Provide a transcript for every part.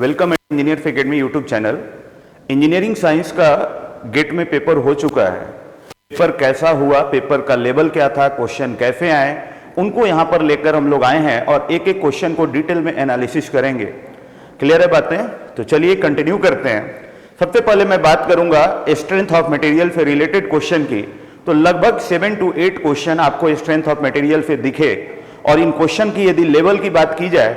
Welcome engineer academy YouTube channel. Engineering science का gate में paper हो चुका है। पेपर कैसा हुआ, पेपर का लेवल क्या था, क्वेश्चन कैसे आए, उनको यहाँ पर लेकर हम लोग आए हैं और एक एक क्वेश्चन को डिटेल में एनालिसिस करेंगे। क्लियर है बातें? तो चलिए कंटिन्यू करते हैं। सबसे पहले मैं बात करूंगा स्ट्रेंथ ऑफ मटेरियल से रिलेटेड क्वेश्चन की। तो लगभग 7 to 8 क्वेश्चन आपको स्ट्रेंथ ऑफ मटेरियल से दिखे और इन क्वेश्चन की यदि लेवल की बात की जाए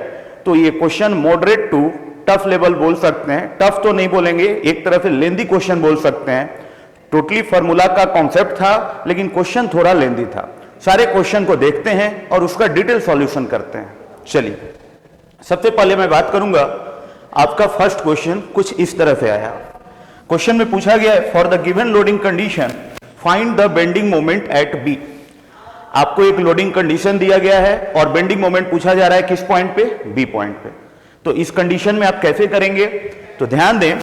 तो ये question moderate to tough level बोल सकते हैं। टफ तो नहीं बोलेंगे, एक तरह से लेंदी क्वेश्चन बोल सकते हैं। टोटली फॉर्मूला का कॉन्सेप्ट था लेकिन क्वेश्चन थोड़ा लेंदी था। सारे क्वेश्चन को देखते हैं और उसका डिटेल सॉल्यूशन करते हैं। चलिए सबसे पहले मैं बात करूंगा, आपका फर्स्ट क्वेश्चन कुछ इस तरह से आया। क्वेश्चन में पूछा गया है for the given loading condition find the bending moment at B. आपको एक लोडिंग कंडीशन दिया गया है और बेंडिंग मोमेंट पूछा जा रहा है किस पॉइंट पे? बी पॉइंट पे। तो इस कंडीशन में आप कैसे करेंगे? तो ध्यान दें,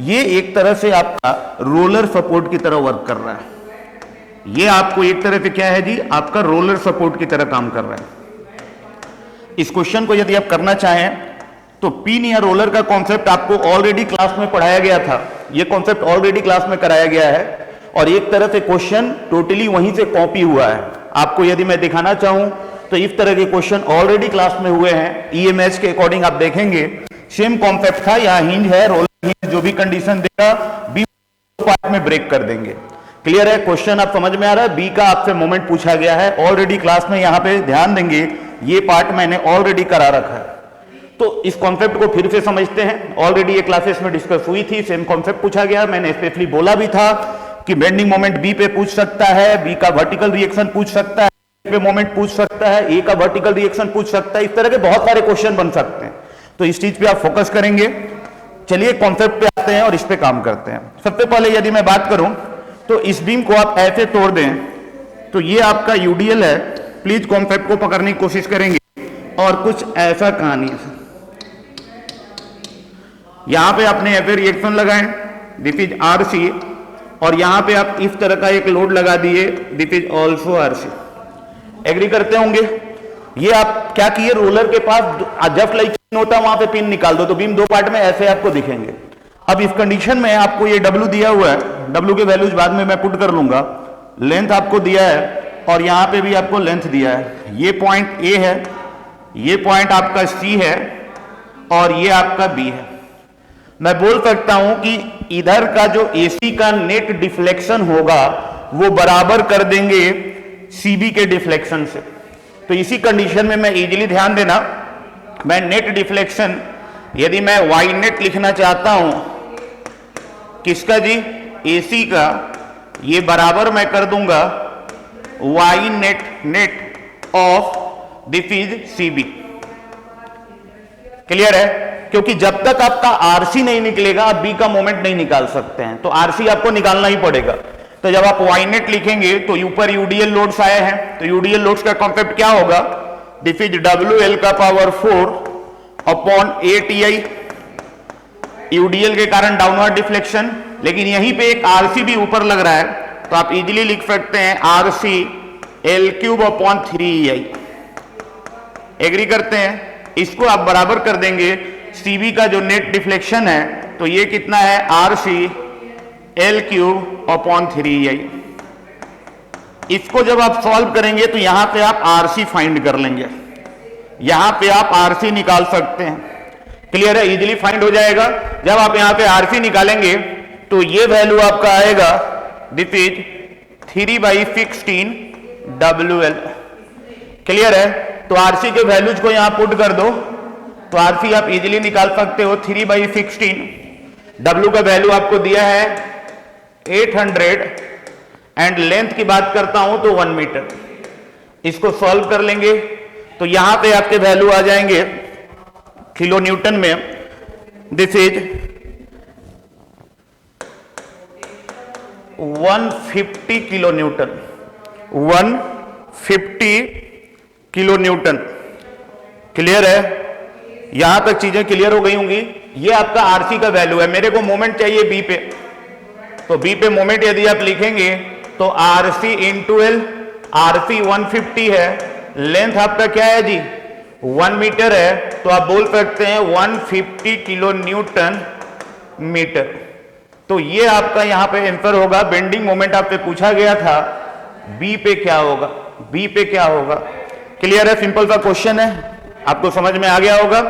ये एक तरह से आपका रोलर सपोर्ट की तरह वर्क कर रहा है। ये आपको एक तरह से क्या है जी, आपका रोलर सपोर्ट की तरह काम कर रहा है। इस क्वेश्चन को यदि आप करना चाहें तो पिन या रोलर का कॉन्सेप्ट आपको ऑलरेडी क्लास में पढ़ाया गया था। ये कॉन्सेप्ट ऑलरेडी क्लास में कराया गया है और एक तरह से क्वेश्चन टोटली वहीं से कॉपी हुआ है। आपको यदि मैं दिखाना चाहूं तो इस तरह के क्वेश्चन ऑलरेडी क्लास में हुए हैं। ईएमएस के अकॉर्डिंग आप देखेंगे सेम कॉन्सेप्ट था। यहाँ हिंज है, रोलर हिंज, जो भी कंडीशन देगा बी पार्ट में ब्रेक कर देंगे। क्लियर है? क्वेश्चन आप समझ में आ रहा है? बी का आपसे मोमेंट पूछा गया है ऑलरेडी क्लास में। यहाँ पे ध्यान देंगे, ये पार्ट मैंने ऑलरेडी करा रखा है। तो इस कॉन्सेप्ट को फिर से समझते हैं। ऑलरेडी ये क्लासेस में डिस्कस हुई थी, सेम कॉन्सेप्ट पूछा गया। मैंने स्पेशली बोला भी था कि बेंडिंग मोमेंट बी पे पूछ सकता है, बी का वर्टिकल रिएक्शन पूछ सकता है, पे मोमेंट पूछ सकता है, ए का वर्टिकल रिएक्शन पूछ सकता है। इस तरह के बहुत सारे क्वेश्चन बन सकते हैं। तो इस चीज पे आप फोकस करेंगे। चलिए कॉन्सेप्ट पे आते हैं और इस पे काम करते हैं। सबसे पहले यदि मैं बात करूं तो इस बीम को आप ऐसे तोड़ दें तो ये आपका यूडीएल है। प्लीज कॉन्सेप्ट को पकड़ने की कोशिश करेंगे और कुछ ऐसा कहानी है। यहां पे आपने ऐसे रिएक्शन लगाए, दिस इज आरसी, और यहां पे आप इस तरह का एक लोड लगा दिए, this is also RC. Agree करते होंगे? ये आप क्या किए, रोलर के पास जब लाइक पिन होता है वहां पे पिन निकाल दो तो बीम दो पार्ट में ऐसे आपको दिखेंगे। अब इस कंडीशन में आपको ये डब्ल्यू दिया हुआ है, डब्ल्यू के वैल्यूज बाद में मैं पुट कर लूंगा। लेंथ आपको दिया है और यहां पे भी आपको लेंथ दिया है। ये पॉइंट ए है, ये पॉइंट आपका सी है और ये आपका बी है। मैं बोल सकता हूं कि इधर का जो एसी का नेट डिफ्लेक्शन होगा वो बराबर कर देंगे सीबी के डिफ्लेक्शन से। तो इसी कंडीशन में मैं इजीली, ध्यान देना, मैं नेट डिफ्लेक्शन यदि मैं वाई नेट लिखना चाहता हूं किसका जी, एसी का, ये बराबर मैं कर दूंगा Y net net of this is CB. Clear है? क्योंकि जब तक आपका आरसी नहीं निकलेगा आप बी का मोमेंट नहीं निकाल सकते हैं। तो आरसी आपको निकालना ही पड़ेगा। तो जब आप वाई नेट लिखेंगे तो ऊपर यूडीएल लोड्स आए हैं, तो यूडीएल लोड्स का कॉन्सेप्ट क्या होगा, दिस इज डब्ल्यू एल का power 4 upon A T I. UDL के कारण डाउनवर्ड डिफ्लेक्शन, लेकिन यहीं पे एक आरसी भी ऊपर लग रहा है तो आप इजीली लिख सकते हैं RC L cube upon 3 agree करते हैं? इसको आप बराबर कर देंगे सीबी का जो नेट डिफ्लेक्शन है, तो ये कितना है, आरसी एल क्यूब अपॉन 3 इसको जब आप सॉल्व करेंगे तो यहां पे आप आरसी फाइंड कर लेंगे, यहां पे आप आरसी निकाल सकते हैं। क्लियर है? इजीली फाइंड हो जाएगा। जब आप यहां पे आरसी निकालेंगे तो ये वैल्यू आपका आएगा, दिस इज 3/16 WL। क्लियर है? तो आरसी के वैल्यूज को यहां पुट कर दो तो आरसी आप इजीली निकाल सकते हो 3/16। W का वैल्यू आपको दिया है 800 एंड लेंथ की बात करता हूं तो 1 मीटर। इसको सॉल्व कर लेंगे तो यहां पे आपके वैल्यू आ जाएंगे किलो न्यूटन में, this is 150 kilo Newton, 150 kilo Newton. Clear है? यहां तक चीजें क्लियर हो गई होंगी। ये आपका आरसी का वैल्यू है। मेरे को मोमेंट चाहिए बी पे, तो बी पे मोमेंट यदि आप लिखेंगे तो आरसी इंटू एल, आरसी 150 है, लेंथ आपका क्या है जी 1 मीटर है तो आप बोल सकते हैं 150 किलो न्यूटन मीटर। तो ये आपका यहां पे आंसर होगा। बेंडिंग मोमेंट आपसे पूछा गया था, बी पे क्या होगा, बी पे क्या होगा। क्लियर है, सिंपल सा क्वेश्चन है, आपको समझ में आ गया होगा।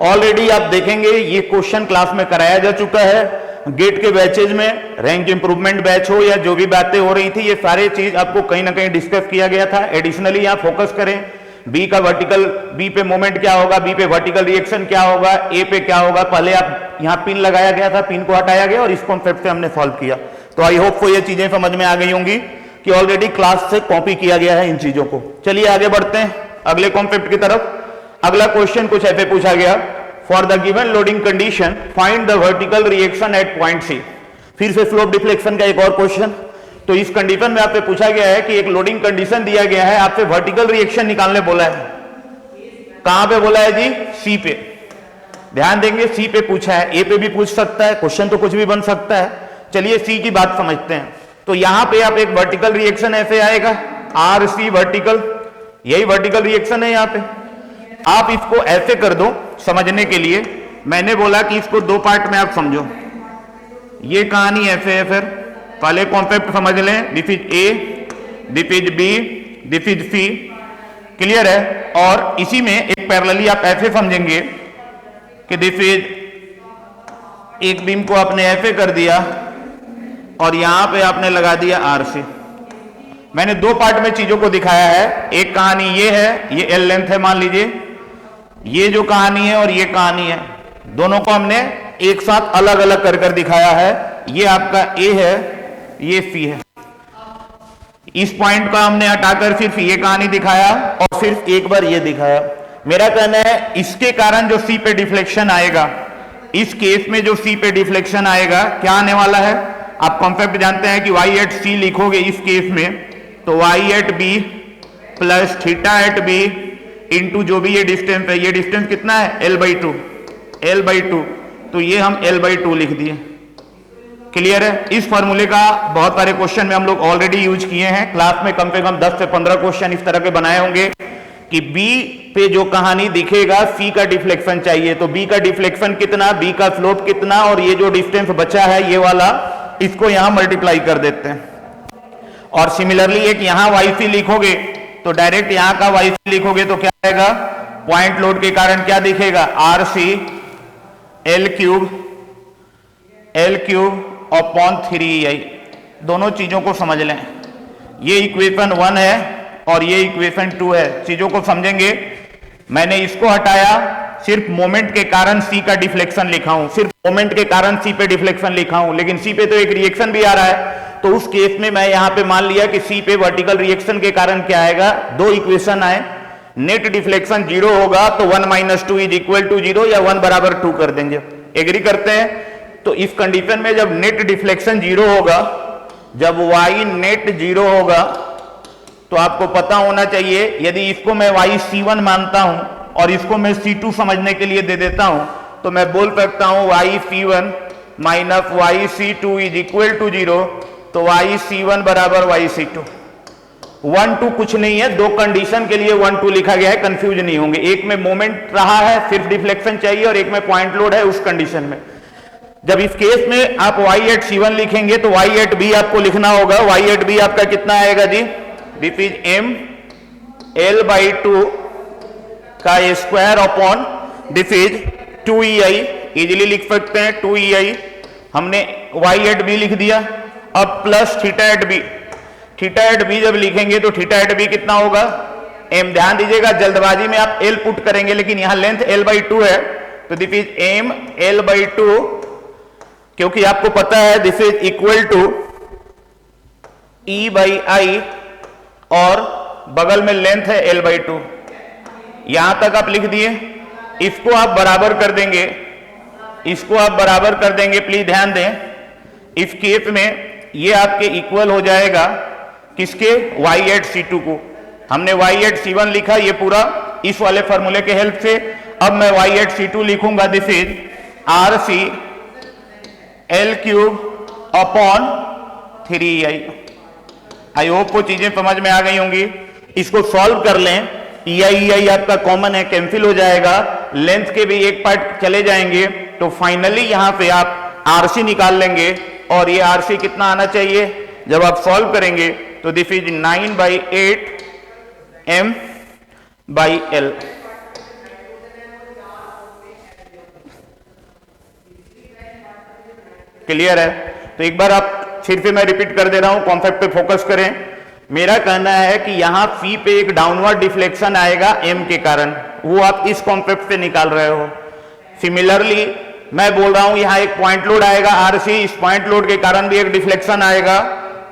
ऑलरेडी आप देखेंगे ये क्वेश्चन क्लास में कराया जा चुका है। गेट के बैचेज में, रैंक इंप्रूवमेंट बैच हो या जो भी बातें हो रही थी, ये सारे चीज आपको कहीं ना कहीं डिस्कस किया गया था। एडिशनली यहां फोकस करें, बी का वर्टिकल, बी पे मोमेंट क्या होगा, बी पे वर्टिकल रिएक्शन क्या होगा, ए पे क्या होगा। पहले आप यहां पिन लगाया गया था, पिन को हटाया गया और इस कॉन्सेप्ट से हमने सॉल्व किया। तो आई होप को ये चीजें समझ में आ गई होंगी कि ऑलरेडी क्लास से कॉपी किया गया है इन चीजों को। चलिए आगे बढ़ते हैं अगले कॉन्सेप्ट की तरफ। अगला क्वेश्चन कुछ ऐसे पूछा गया, for the given loading condition find the vertical reaction at point C. फिर से स्लोप डिफ्लेक्शन का एक और क्वेश्चन। तो इस कंडीशन में आपसे पूछा गया है कि एक लोडिंग कंडीशन दिया गया है, आपसे वर्टिकल रिएक्शन निकालने बोला है। कहां पे बोला है जी? सी पे। ध्यान देंगे, सी पे पूछा है, ए पे भी पूछ सकता है, क्वेश्चन तो कुछ भी बन सकता है। चलिए सी की बात समझते हैं। तो यहां पे आप एक वर्टिकल रिएक्शन ऐसे आएगा, आर सी वर्टिकल, यही वर्टिकल रिएक्शन है। यहां पे आप इसको ऐसे कर दो समझने के लिए। मैंने बोला कि इसको दो पार्ट में आप समझो। ये कहानी ऐसे है, फिर पहले कॉन्सेप्ट समझ लें, this is A, this is B, this is C. Clear है। और इसी में एक पैरेलली आप ऐसे समझेंगे कि दिस इज, एक बीम को आपने ऐसे कर दिया और यहां पे आपने लगा दिया आर सी। मैंने दो पार्ट में चीजों को दिखाया है। एक कहानी ये है, ये एल लेंथ है मान लीजिए, ये जो कहानी है और ये कहानी है, दोनों को हमने एक साथ अलग अलग कर कर दिखाया है। ये आपका ए है, ये सी है। इस पॉइंट का हमने हटाकर सिर्फ ये कहानी दिखाया और सिर्फ एक बार ये दिखाया। मेरा कहना है इसके कारण जो सी पे डिफ्लेक्शन आएगा, इस केस में जो सी पे डिफ्लेक्शन आएगा, क्या आने वाला है? आप कॉन्सेप्ट जानते हैं कि वाई एट सी लिखोगे इस केस में, तो Y at B plus theta at B into जो भी ये डिस्टेंस है, ये डिस्टेंस कितना है? L by two, L by two. तो ये हम एल बाई टू लिख दिए। क्लियर है। इस फॉर्मूले का बहुत सारे क्वेश्चन में हम लोग ऑलरेडी यूज किए हैं। क्लास में कम से कम 10 से 15 क्वेश्चन इस तरह के बनाए होंगे कि बी पे जो कहानी दिखेगा, सी का डिफ्लेक्शन चाहिए। तो बी का डिफ्लेक्शन कितना, बी का स्लोप कितना, और ये जो डिस्टेंस बचा है ये वाला, इसको यहां मल्टीप्लाई कर देते हैं। और सिमिलरली एक यहां वाई सी लिखोगे तो डायरेक्ट यहां का वाई सी लिखोगे तो क्या आएगा? पॉइंट लोड के कारण क्या दिखेगा? R C L cube upon 3 दोनों चीजों को समझ लें। ये इक्वेशन 1 है और ये इक्वेशन 2 है। चीजों को समझेंगे। मैंने इसको हटाया, सिर्फ मोमेंट के कारण सी का डिफ्लेक्शन लिखा हूं, सिर्फ मोमेंट के कारण सी पे डिफ्लेक्शन लिखा हूं, लेकिन सी पे तो एक रिएक्शन भी आ रहा है। तो उस केस में मैं यहां पे मान लिया कि सी पे वर्टिकल रिएक्शन के कारण क्या आएगा? दो इक्वेशन आए, नेट डिफ्लेक्शन 0 होगा तो 1 - 2 = 0 या 1 = 2 कर देंगे। एग्री करते हैं? तो इस कंडीशन में जब नेट डिफ्लेक्शन 0 होगा, जब वाई नेट 0 होगा, तो आपको पता होना चाहिए, यदि इसको मैं वाई C1 मानता हूं और इसको मैं C2 समझने के लिए दे देता हूं, तो मैं बोल सकता हूं Y C1 minus Y C2 = 0। तो वाई C1 बराबर वाई C2। 1 2 कुछ नहीं है, दो कंडीशन के लिए 1 2 लिखा गया है, कंफ्यूज नहीं होंगे। एक में मोमेंट रहा है, सिर्फ डिफ्लेक्शन चाहिए, और एक में पॉइंट लोड है उस कंडीशन में। जब इस केस में आप वाई एट C1 लिखेंगे तो वाई एट बी आपको लिखना होगा। वाई एट बी आपका कितना आएगा जी? दिस इज m L/2 का square upon this is 2EI। Easily लिख सकते हैं 2EI। हमने वाई एट बी लिख दिया। अब plus theta at B. Theta at B जब लिखेंगे तो थीटा एट बी कितना होगा? m। ध्यान दीजिएगा, जल्दबाजी में आप l पुट करेंगे, लेकिन यहां लेंथ L/2 है, तो दिस इज m L/2, क्योंकि आपको पता है this is equal to E/I और बगल में लेंथ है L/2। यहां तक आप लिख दिए। इसको आप बराबर कर देंगे, इसको आप बराबर कर देंगे। प्लीज ध्यान दें, इस केस में ये आपके इक्वल हो जाएगा किसके? वाई एट C2 को। हमने वाई एट C1 लिखा, ये पूरा इस वाले फॉर्मूले के हेल्प से। अब मैं वाई एट C2 लिखूंगा, this is RC L³ upon 3EI। I hope वो चीजें समझ में आ गई होंगी। इसको सॉल्व कर लें EI आपका कॉमन है, कैंसिल हो जाएगा, लेंथ के भी एक पार्ट चले जाएंगे, तो फाइनली यहां पे आप RC निकाल लेंगे। और ये RC कितना आना चाहिए जब आप सॉल्व करेंगे, तो दिस इज 9/8 M/L। क्लियर है? तो एक बार आप फिर से मैं रिपीट कर दे रहा हूं, कॉन्सेप्ट पे फोकस करें। मेरा कहना है कि यहां फी पे एक डाउनवर्ड डिफ्लेक्शन आएगा M के कारण, वो आप इस कॉन्सेप्ट से निकाल रहे हो। सिमिलरली मैं बोल रहा हूं यहां एक पॉइंट लोड आएगा RC, इस पॉइंट लोड के कारण भी एक डिफ्लेक्शन आएगा।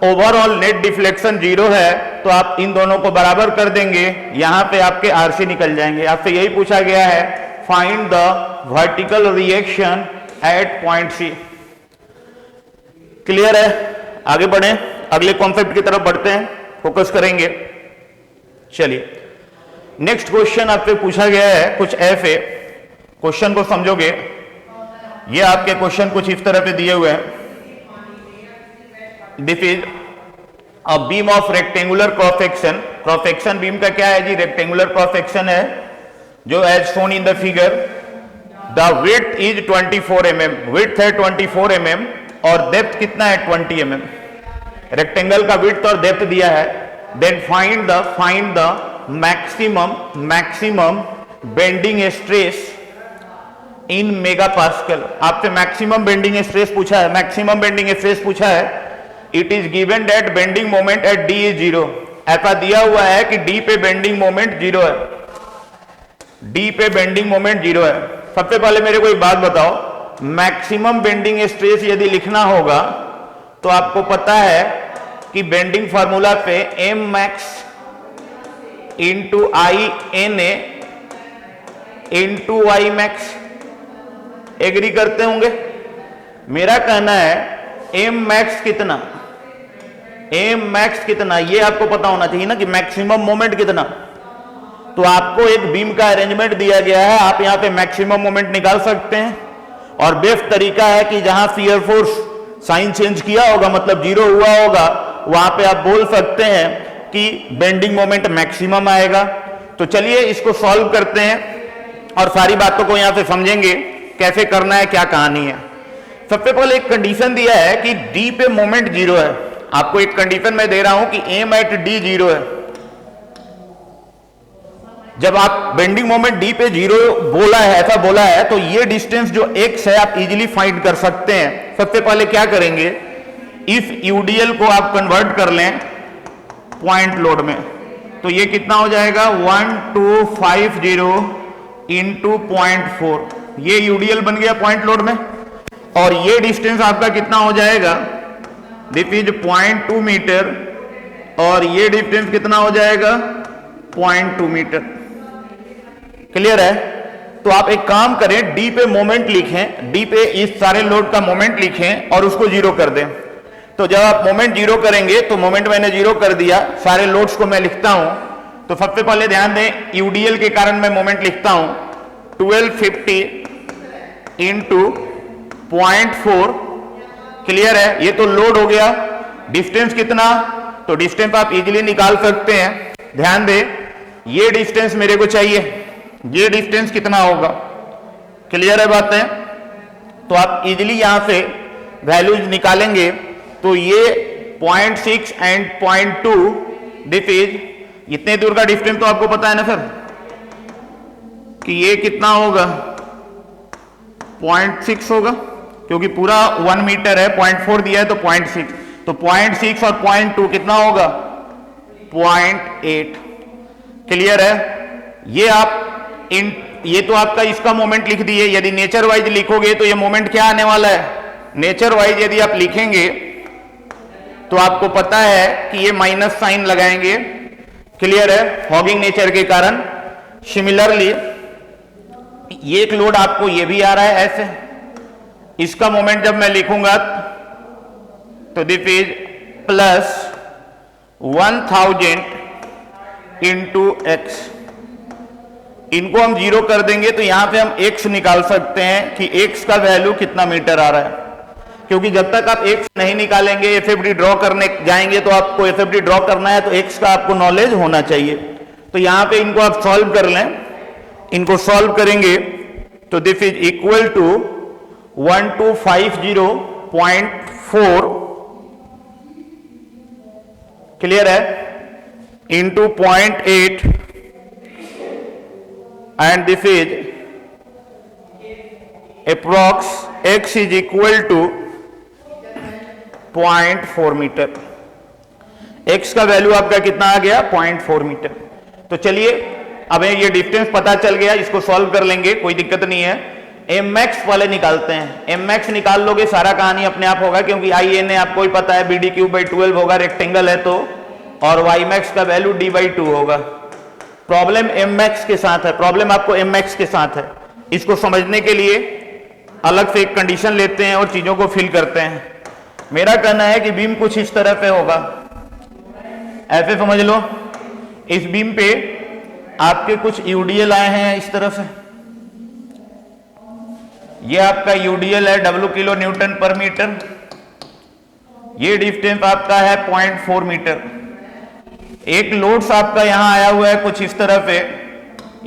ओवरऑल नेट डिफ्लेक्शन 0 है, तो आप इन दोनों को बराबर कर देंगे, यहां पे आपके RC निकल जाएंगे। आपसे यही पूछा गया है, find the vertical reaction at point C। Clear है? आगे बढ़े, अगले कॉन्सेप्ट की तरफ बढ़ते हैं, फोकस करेंगे। चलिए नेक्स्ट क्वेश्चन आपसे पूछा गया है कुछ ऐसे, क्वेश्चन को समझोगे। ये आपके क्वेश्चन कुछ इस तरह पे दिए हुए हैं। This is a beam of rectangular cross section. Cross section beam का क्या है जी? रेक्टेंगुलर क्रॉस सेक्शन है, जो as shown in the figure. The width is 24 mm, width है 24 mm और डेप्थ कितना है 20 mm। रेक्टेंगल का विड्थ और डेप्थ दिया है। Then find the maximum bending stress in megapascal. आपसे मैक्सिमम बेंडिंग स्ट्रेस पूछा है, मैक्सिमम बेंडिंग स्ट्रेस पूछा है। It is given that bending moment eight D is 0। ऐसा दिया हुआ है कि D पे बेंडिंग मोमेंट 0 है, D पे बेंडिंग मोमेंट 0 है। सबसे पहले मेरे को एक बात बताओ, मैक्सिमम बेंडिंग स्ट्रेस यदि लिखना होगा तो आपको पता है कि बेंडिंग फार्मूला पे M max into INA into Y max, agree करते होंगे? मेरा कहना है M max कितना, M max कितना, ये आपको पता होना चाहिए ना कि मैक्सिमम मोमेंट कितना। तो आपको एक बीम का अरेंजमेंट दिया गया है, आप यहां पे मैक्सिमम मोमेंट निकाल सकते हैं। और बेस्ट तरीका है कि जहां शियर फोर्स साइन चेंज किया होगा, मतलब 0 हुआ होगा, वहां पे आप बोल सकते हैं कि बेंडिंग मोमेंट मैक्सिमम आएगा। तो चलिए इसको सॉल्व करते हैं और सारी बातों को यहां से समझेंगे कैसे करना है, क्या कहानी है। सबसे पहले एक कंडीशन दिया है कि D पे मोमेंट 0 है। आपको एक कंडीशन मैं दे रहा हूं कि M एट D 0 है। जब आप बेंडिंग मोमेंट D पे 0 बोला है, ऐसा बोला है, तो ये डिस्टेंस जो x है आप इजीली फाइंड कर सकते हैं। सबसे पहले क्या करेंगे, इस UDL को आप कन्वर्ट कर लें पॉइंट लोड में, तो ये कितना हो जाएगा 1250 इंटू 0.4, ये UDL बन गया पॉइंट लोड में। और ये डिस्टेंस आपका कितना हो जाएगा, दिस इज 0.2 मीटर, और ये डिस्टेंस कितना हो जाएगा 0.2 मीटर। क्लियर है? तो आप एक काम करें, D पे मोमेंट लिखें, D पे इस सारे लोड का मोमेंट लिखें और उसको 0 कर दें। तो जब आप मोमेंट 0 करेंगे, तो मोमेंट मैंने 0 कर दिया, सारे लोड्स को मैं लिखता हूं। तो सबसे पहले ध्यान दें, UDL के कारण मैं मोमेंट लिखता हूं 1250 इंटू 0.4। क्लियर है? ये तो लोड हो गया। डिस्टेंस कितना, तो डिस्टेंस आप इजीली निकाल सकते हैं। ध्यान दें, ये डिस्टेंस मेरे को चाहिए, ये डिस्टेंस कितना होगा। क्लियर है बातें? तो आप इजीली यहां से वैल्यूज निकालेंगे। तो ये 0.6 एंड 0.2, दिस इज, इतने दूर का डिस्टेंस तो आपको पता है ना सर कि ये कितना होगा 0.6 होगा, क्योंकि पूरा 1 मीटर है, 0.4 दिया है तो 0.6, तो 0.6 और 0.2 कितना होगा 0.8। क्लियर है? ये आप ये तो आपका इसका मोमेंट लिख दिए। यदि नेचर वाइज लिखोगे तो ये मोमेंट क्या आने वाला है, नेचर वाइज यदि आप लिखेंगे तो आपको पता है कि ये माइनस साइन लगाएंगे। क्लियर है? हॉगिंग नेचर के कारण। सिमिलरली ये एक लोड आपको ये भी आ रहा है ऐसे, इसका मोमेंट जब मैं लिखूंगा तो this is plus 1000 into x. इनको हम 0 कर देंगे तो यहां पे हम x निकाल सकते हैं कि x का वैल्यू कितना मीटर आ रहा है, क्योंकि जब तक आप x नहीं निकालेंगे, एफएफडी ड्रॉ करने जाएंगे तो आपको एफएफडी ड्रॉ करना है तो x का आपको नॉलेज होना चाहिए। तो यहां पे इनको आप सॉल्व कर लें, इनको सॉल्व करेंगे तो this is equal to 1250.4 clear है into 0.8 and this is approx x is equal to 0.4 metre. x का वैल्यू आपका कितना आ गया 0.4 मीटर। तो चलिए अब ये डिस्टेंस पता चल गया, इसको सॉल्व कर लेंगे, कोई दिक्कत नहीं है। एम मैक्स वाले निकालते हैं, एम मैक्स निकाल लोगे सारा कहानी अपने आप होगा, क्योंकि आई एन ए आपको ही पता है BD3/12 होगा, रेक्टेंगल है तो, और वाई मैक्स का वैल्यू D/2 होगा। प्रॉब्लम एम मैक्स के साथ है, प्रॉब्लम आपको एम मैक्स के साथ है। इसको समझने के लिए अलग से एक कंडीशन लेते हैं और चीजों को फिल करते हैं। मेरा कहना है कि बीम कुछ इस तरह पे होगा, ऐसे समझ लो। इस बीम पे आपके कुछ यूडीएल आए हैं इस तरह से, ये आपका यूडीएल है W किलो न्यूटन पर मीटर, ये डिस्टेंस आपका है 0.4 मीटर। एक लोड्स आपका यहां आया हुआ है कुछ इस तरह से,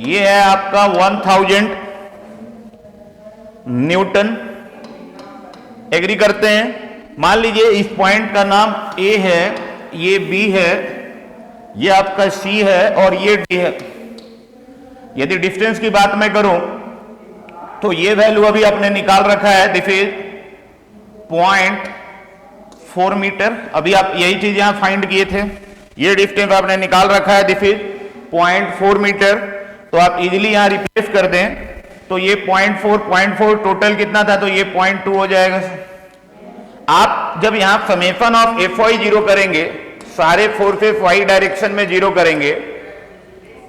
ये है आपका 1000 न्यूटन। एग्री करते हैं? मान लीजिए इस पॉइंट का नाम A है, ये B है, ये आपका C है और ये D है। यदि डिस्टेंस की बात मैं करूं तो ये वैल्यू अभी आपने निकाल रखा है, दिस इज 0.4 मीटर। अभी आप यही चीज यहां फाइंड किए थे, ये डिस्टेंस आपने निकाल रखा है, दिस इज 0.4 मीटर। तो आप इजीली यहां रिप्लेस कर दें तो ये 0.4 टोटल कितना था, तो ये 0.2 हो जाएगा। आप जब यहां समेशन ऑफ Fy जीरो करेंगे, सारे फोर्सेस y डायरेक्शन में जीरो करेंगे,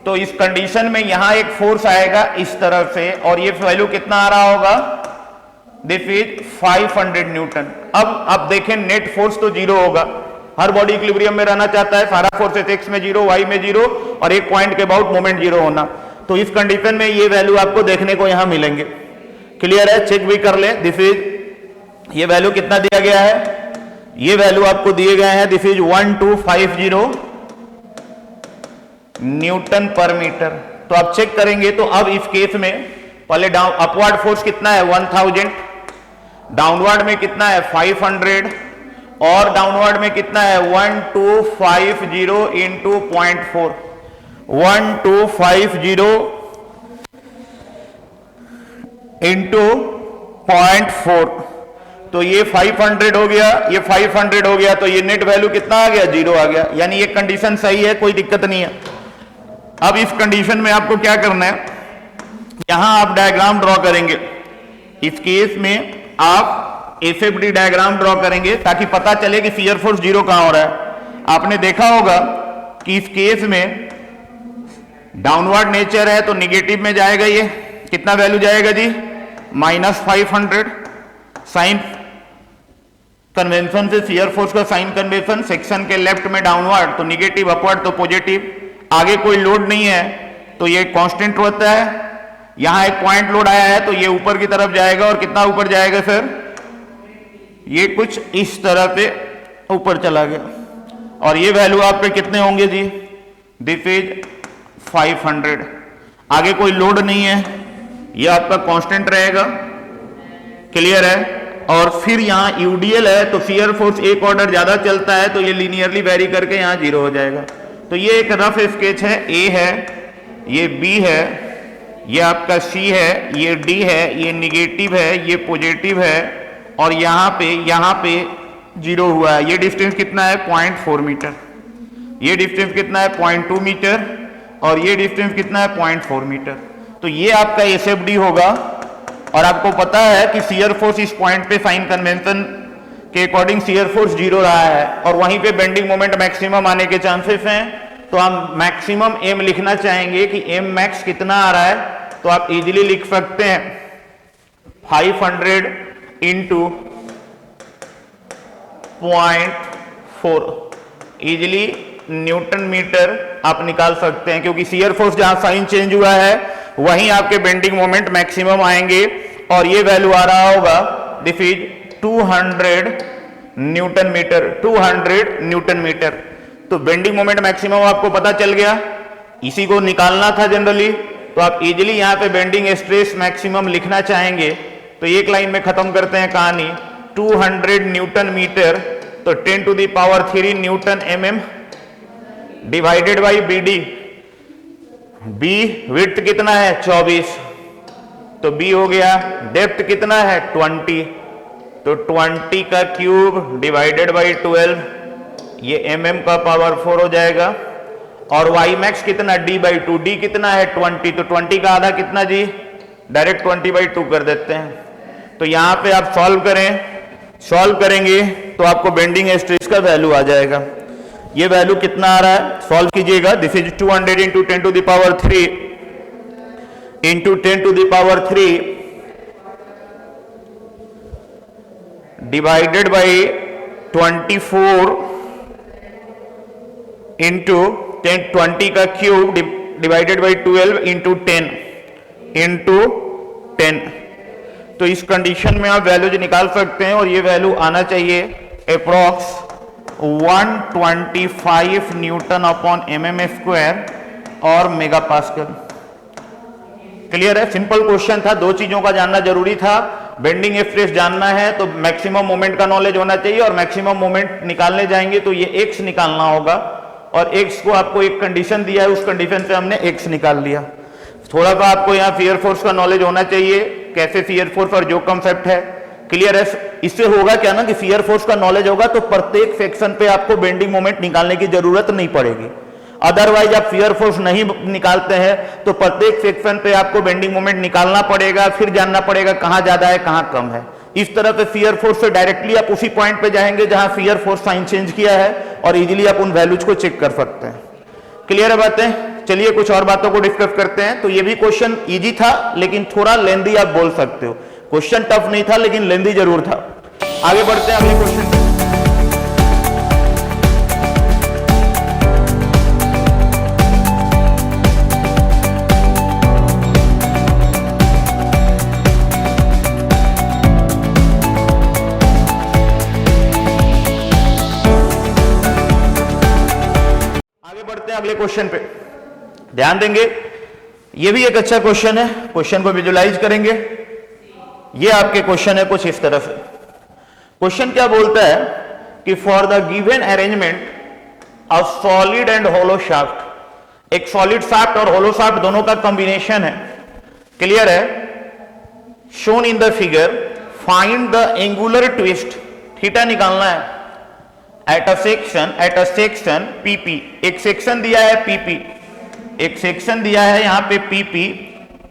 तो इस कंडीशन में यहां एक फोर्स आएगा इस तरफ से, और ये वैल्यू कितना आ रहा होगा, दिस इज 500 न्यूटन। अब आप देखें नेट फोर्स तो जीरो होगा, हर बॉडी इक्विलिब्रियम में रहना चाहता है, सारा फोर्सेस x में जीरो, y में जीरो, और एक पॉइंट के अबाउट मोमेंट जीरो होना। तो इस कंडीशन में ये वैल्यू आपको देखने को यहां मिलेंगे। क्लियर है? चेक भी कर ले, दिस इज ये वैल्यू कितना दिया गया है, ये वैल्यू आपको दिए गए हैं, दिस इज 1250 न्यूटन पर मीटर। तो आप चेक करेंगे तो अब इस केस में पहले डाउन अपवर्ड फोर्स कितना है 1000, डाउनवर्ड में कितना है 500, और डाउनवर्ड में कितना है 1250 इंटू 0.4, 1250 इंटू 0.4, तो ये 500 हो गया, ये 500 हो गया, तो ये नेट वैल्यू कितना आ गया, जीरो आ गया। यानी ये कंडीशन सही है, कोई दिक्कत नहीं है। अब इस कंडीशन में आपको क्या करना है, यहां आप डायग्राम ड्रॉ करेंगे। इस केस में आप एफएफडी डायग्राम ड्रॉ करेंगे ताकि पता चले कि शियर फोर्स जीरो कहां हो रहा है। आपने देखा होगा कि इस केस में डाउनवर्ड नेचर है तो निगेटिव में जाएगा, ये कितना वैल्यू जाएगा जी, -500। साइन कन्वेंशन से शियर फोर्स का साइन कन्वेंशन, सेक्शन के लेफ्ट में डाउनवर्ड तो निगेटिव, अपवर्ड तो पॉजिटिव। आगे कोई लोड नहीं है तो ये कांस्टेंट होता है। यहां एक पॉइंट लोड आया है तो ये ऊपर की तरफ जाएगा, और कितना ऊपर जाएगा सर, ये कुछ इस तरह पे ऊपर चला गया, और ये वैल्यू आप पे कितने होंगे जी, दिस इज 500। आगे कोई लोड नहीं है, ये आपका कांस्टेंट रहेगा। क्लियर है? और फिर यहां यूडीएल है तो शियर फोर्स एक ऑर्डर ज्यादा चलता है तो ये लीनियरली वेरी करके यहां जीरो हो जाएगा। तो ये एक रफ स्केच है, ए है, ये बी है, ये आपका सी है, ये डी है, ये निगेटिव है, ये पॉजिटिव है, और यहां पे जीरो हुआ है। ये डिस्टेंस कितना है 0.4 मीटर, ये डिस्टेंस कितना है 0.2 मीटर, और ये डिस्टेंस कितना है 0.4 मीटर। तो ये आपका एसएफडी होगा। और आपको पता है कि शियर फोर्स इस पॉइंट पे साइन कन्वेंशन के अकॉर्डिंग शियर फोर्स जीरो रहा है, और वहीं पे बेंडिंग मोमेंट मैक्सिमम आने के चांसेस हैं। तो हम मैक्सिमम एम लिखना चाहेंगे कि एम मैक्स कितना आ रहा है, तो आप इजीली लिख सकते हैं 500 इंटू 0.4, इजीली न्यूटन मीटर आप निकाल सकते हैं, क्योंकि शियर फोर्स जहां साइन चेंज हुआ है वहीं आपके बेंडिंग मोमेंट मैक्सिमम आएंगे, और ये वैल्यू आ रहा होगा this is 200 newton metre, 200 newton metre. तो बेंडिंग मोमेंट मैक्सिमम आपको पता चल गया। इसी को निकालना था जनरली, तो आप इजीली यहां पे बेंडिंग स्ट्रेस मैक्सिमम लिखना चाहेंगे तो एक लाइन में खत्म करते हैं कहानी। 200 न्यूटन मीटर, तो 10 to the power 3 newton mm divided by BD। B width कितना है 24, तो B हो गया। डेप्थ कितना है 20, तो 20 का क्यूब डिवाइडेड बाई 12, ये mm का पावर 4 हो जाएगा। और y मैक्स कितना D/2, D कितना है 20, तो 20 का आधा कितना जी, डायरेक्ट 20/2 कर देते हैं। तो यहां पे आप सॉल्व करेंगे तो आपको बेंडिंग स्ट्रेस का वैल्यू आ जाएगा। ये वैल्यू कितना आ रहा है, सॉल्व कीजिएगा। This is 200 into 10 to the power 3 into 10 to the power 3 divided by 24 into 20 का क्यूब डिवाइडेड बाई 12 इंटू 10। तो इस कंडीशन में आप वैल्यूज निकाल सकते हैं और ये वैल्यू आना चाहिए अप्रॉक्स 125 न्यूटन अपॉन mm² और मेगा पास्कल। क्लियर है, सिंपल क्वेश्चन था, दो चीजों का जानना जरूरी था। बेंडिंग स्ट्रेस जानना है तो मैक्सिमम मोमेंट का नॉलेज होना चाहिए, और मैक्सिमम मोमेंट निकालने जाएंगे तो ये x निकालना होगा, और x को आपको एक कंडीशन दिया है, उस कंडीशन से हमने x निकाल लिया। थोड़ा सा आपको यहाँ फियर फोर्स का नॉलेज होना चाहिए, कैसे फियर फोर्स और जो कंसेप्ट है। क्लियर है, इससे होगा क्या ना कि फियर फोर्स का नॉलेज होगा तो प्रत्येक सेक्शन पे आपको बेंडिंग मोमेंट निकालने की जरूरत नहीं पड़ेगी। अदरवाइज आप फियर फोर्स नहीं निकालते हैं तो प्रत्येक सेक्शन पे आपको बेंडिंग मोमेंट निकालना पड़ेगा, फिर जानना पड़ेगा कहां ज्यादा है कहां कम है। इस तरह से फियर फोर्स से डायरेक्टली आप उसी पॉइंट पे जाएंगे जहां फियर फोर्स साइन चेंज किया है, और इजीली आप उन वैल्यूज को चेक कर सकते हैं। क्लियर है बातें? चलिए कुछ और बातों को डिस्कस करते हैं। तो ये भी क्वेश्चन इजी था लेकिन थोड़ा लेंदी आप बोल सकते हो। क्वेश्चन टफ नहीं था लेकिन लेंदी जरूर था। आगे बढ़ते हैं अगले क्वेश्चन पे। आगे बढ़ते हैं अगले क्वेश्चन पे, ध्यान देंगे। ये भी एक अच्छा क्वेश्चन है, क्वेश्चन को विजुलाइज करेंगे। ये आपके क्वेश्चन है कुछ इस तरह से। क्वेश्चन क्या बोलता है कि for the given arrangement of solid and hollow shaft, एक सॉलिड शाफ्ट और होलो शाफ्ट दोनों का कॉम्बिनेशन है। क्लियर है, shown in the figure, find the angular twist, theta निकालना है एट अ सेक्शन PP। एक सेक्शन दिया है PP, एक सेक्शन दिया है यहां पे PP।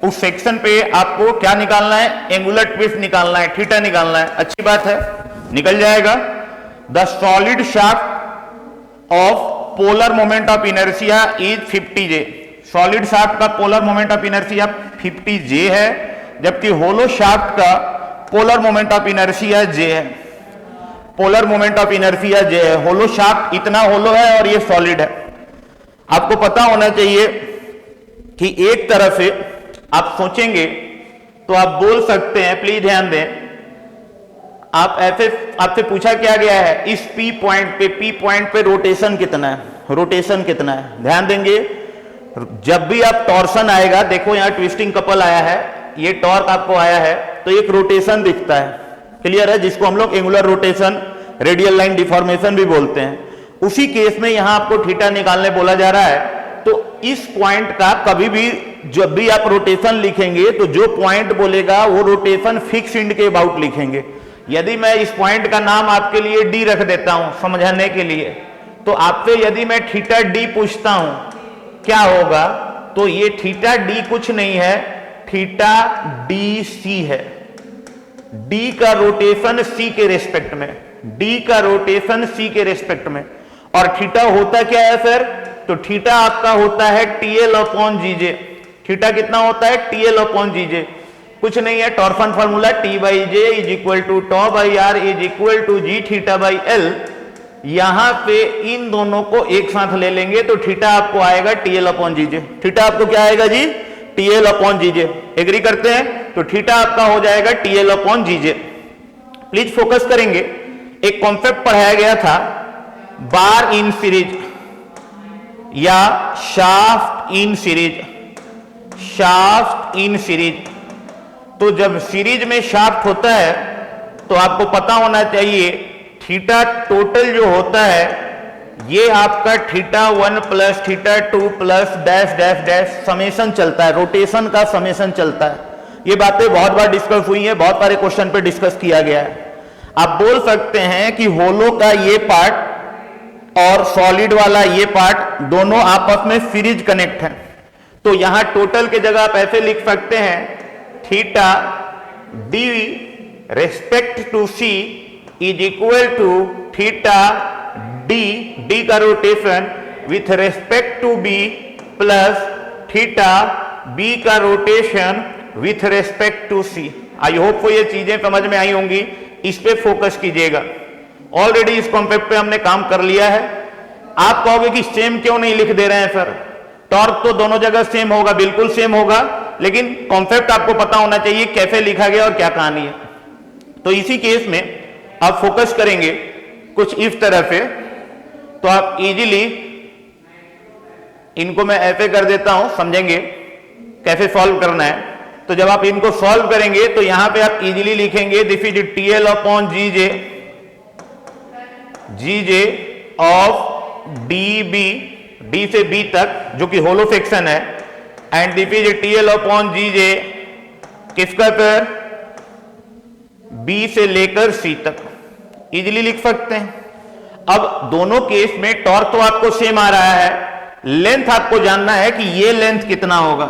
उस सेक्शन पे आपको क्या निकालना है, एंगुलर ट्विस्ट निकालना है, थीटा निकालना है। अच्छी बात है, निकल जाएगा। The solid shaft of polar moment of inertia is 50J। Solid shaft का polar moment of inertia 50J है, जबकि होलो शाफ्ट का polar moment of inertia J है। Polar moment of inertia J है। होलो शाफ्ट इतना होलो है और ये सॉलिड है। आपको पता होना चाहिए कि एक तरफ से आप सोचेंगे तो आप बोल सकते हैं, प्लीज ध्यान दें, आप ऐसे आपसे पूछा क्या गया है, इस P पॉइंट पे रोटेशन कितना है, रोटेशन कितना है। ध्यान देंगे, जब भी आप टॉर्सन आएगा, देखो यहां ट्विस्टिंग कपल आया है, ये टॉर्क आपको आया है तो एक रोटेशन दिखता है। क्लियर है, जिसको हम लोग angular rotation, radial line deformation भी बोलते हैं। उसी केस में यहां आपको थीटा निकालने बोला जा रहा है। तो इस पॉइंट का कभी भी जब भी आप रोटेशन लिखेंगे तो जो पॉइंट बोलेगा वो रोटेशन फिक्स इंड के अबाउट लिखेंगे। यदि मैं इस पॉइंट का नाम आपके लिए D रख देता हूं समझाने के लिए, तो आपसे यदि मैं थीटा D पूछता हूं क्या होगा, तो ये थीटा D कुछ नहीं है, थीटा DC है। D का रोटेशन C के रेस्पेक्ट में, D का रोटेशन C के रेस्पेक्ट में। और थीटा होता क्या है सर, तो थीटा आपका होता है TL/GJ। थीटा कितना होता है, TL/GJ। कुछ नहीं है, torsion formula T/J is equal to tau by R is equal to G theta by L। यहां पे इन दोनों को एक साथ ले लेंगे तो थीटा आपको आएगा TL/GJ। थीटा आपको क्या आएगा जी, TL/GJ। एग्री करते हैं, तो थीटा आपका हो जाएगा TL/GJ। प्लीज फोकस करेंगे, एक कॉन्सेप्ट पढ़ाया गया था बार इन सीरीज या shaft in series, shaft in series. तो जब सीरीज में शाफ्ट होता है तो आपको पता होना चाहिए थीटा टोटल जो होता है ये आपका θ1 plus θ2 plus dash dash dash summation चलता है, रोटेशन का समेशन चलता है। ये बातें बहुत बार डिस्कस हुई है, बहुत सारे क्वेश्चन पे डिस्कस किया गया है। आप बोल सकते हैं कि होलो का ये पार्ट और सॉलिड वाला ये पार्ट दोनों आपस में सीरीज कनेक्ट है। तो यहां टोटल की जगह आप ऐसे लिख सकते हैं theta D respect to C is equal to theta D का rotation with respect to B plus theta B का rotation with respect to C. I hope को ये चीजें समझ में आई होंगी, इस पे फोकस कीजिएगा। ऑलरेडी इस कॉन्सेप्ट पे हमने काम कर लिया है। आप कहोगे कि सेम क्यों नहीं लिख दे रहे हैं सर, टॉर्क तो दोनों जगह सेम होगा, बिल्कुल सेम होगा, लेकिन कॉन्सेप्ट आपको पता होना चाहिए कैसे लिखा गया और क्या कहानी है। तो इसी केस में आप फोकस करेंगे कुछ इस तरह से, तो आप इजीली इनको मैं ऐसे कर देता हूं, समझेंगे कैसे सॉल्व करना है। तो जब आप इनको सॉल्व करेंगे तो यहां पे आप इजीली लिखेंगे this is TL upon GJ of DB, D से बी तक जो कि होलो सेक्शन है, and this is TL upon GJ किसका पर बी से लेकर सी तक, इजीली लिख सकते हैं। अब दोनों केस में टॉर्क तो आपको सेम आ रहा है, लेंथ आपको जानना है कि ये लेंथ कितना होगा,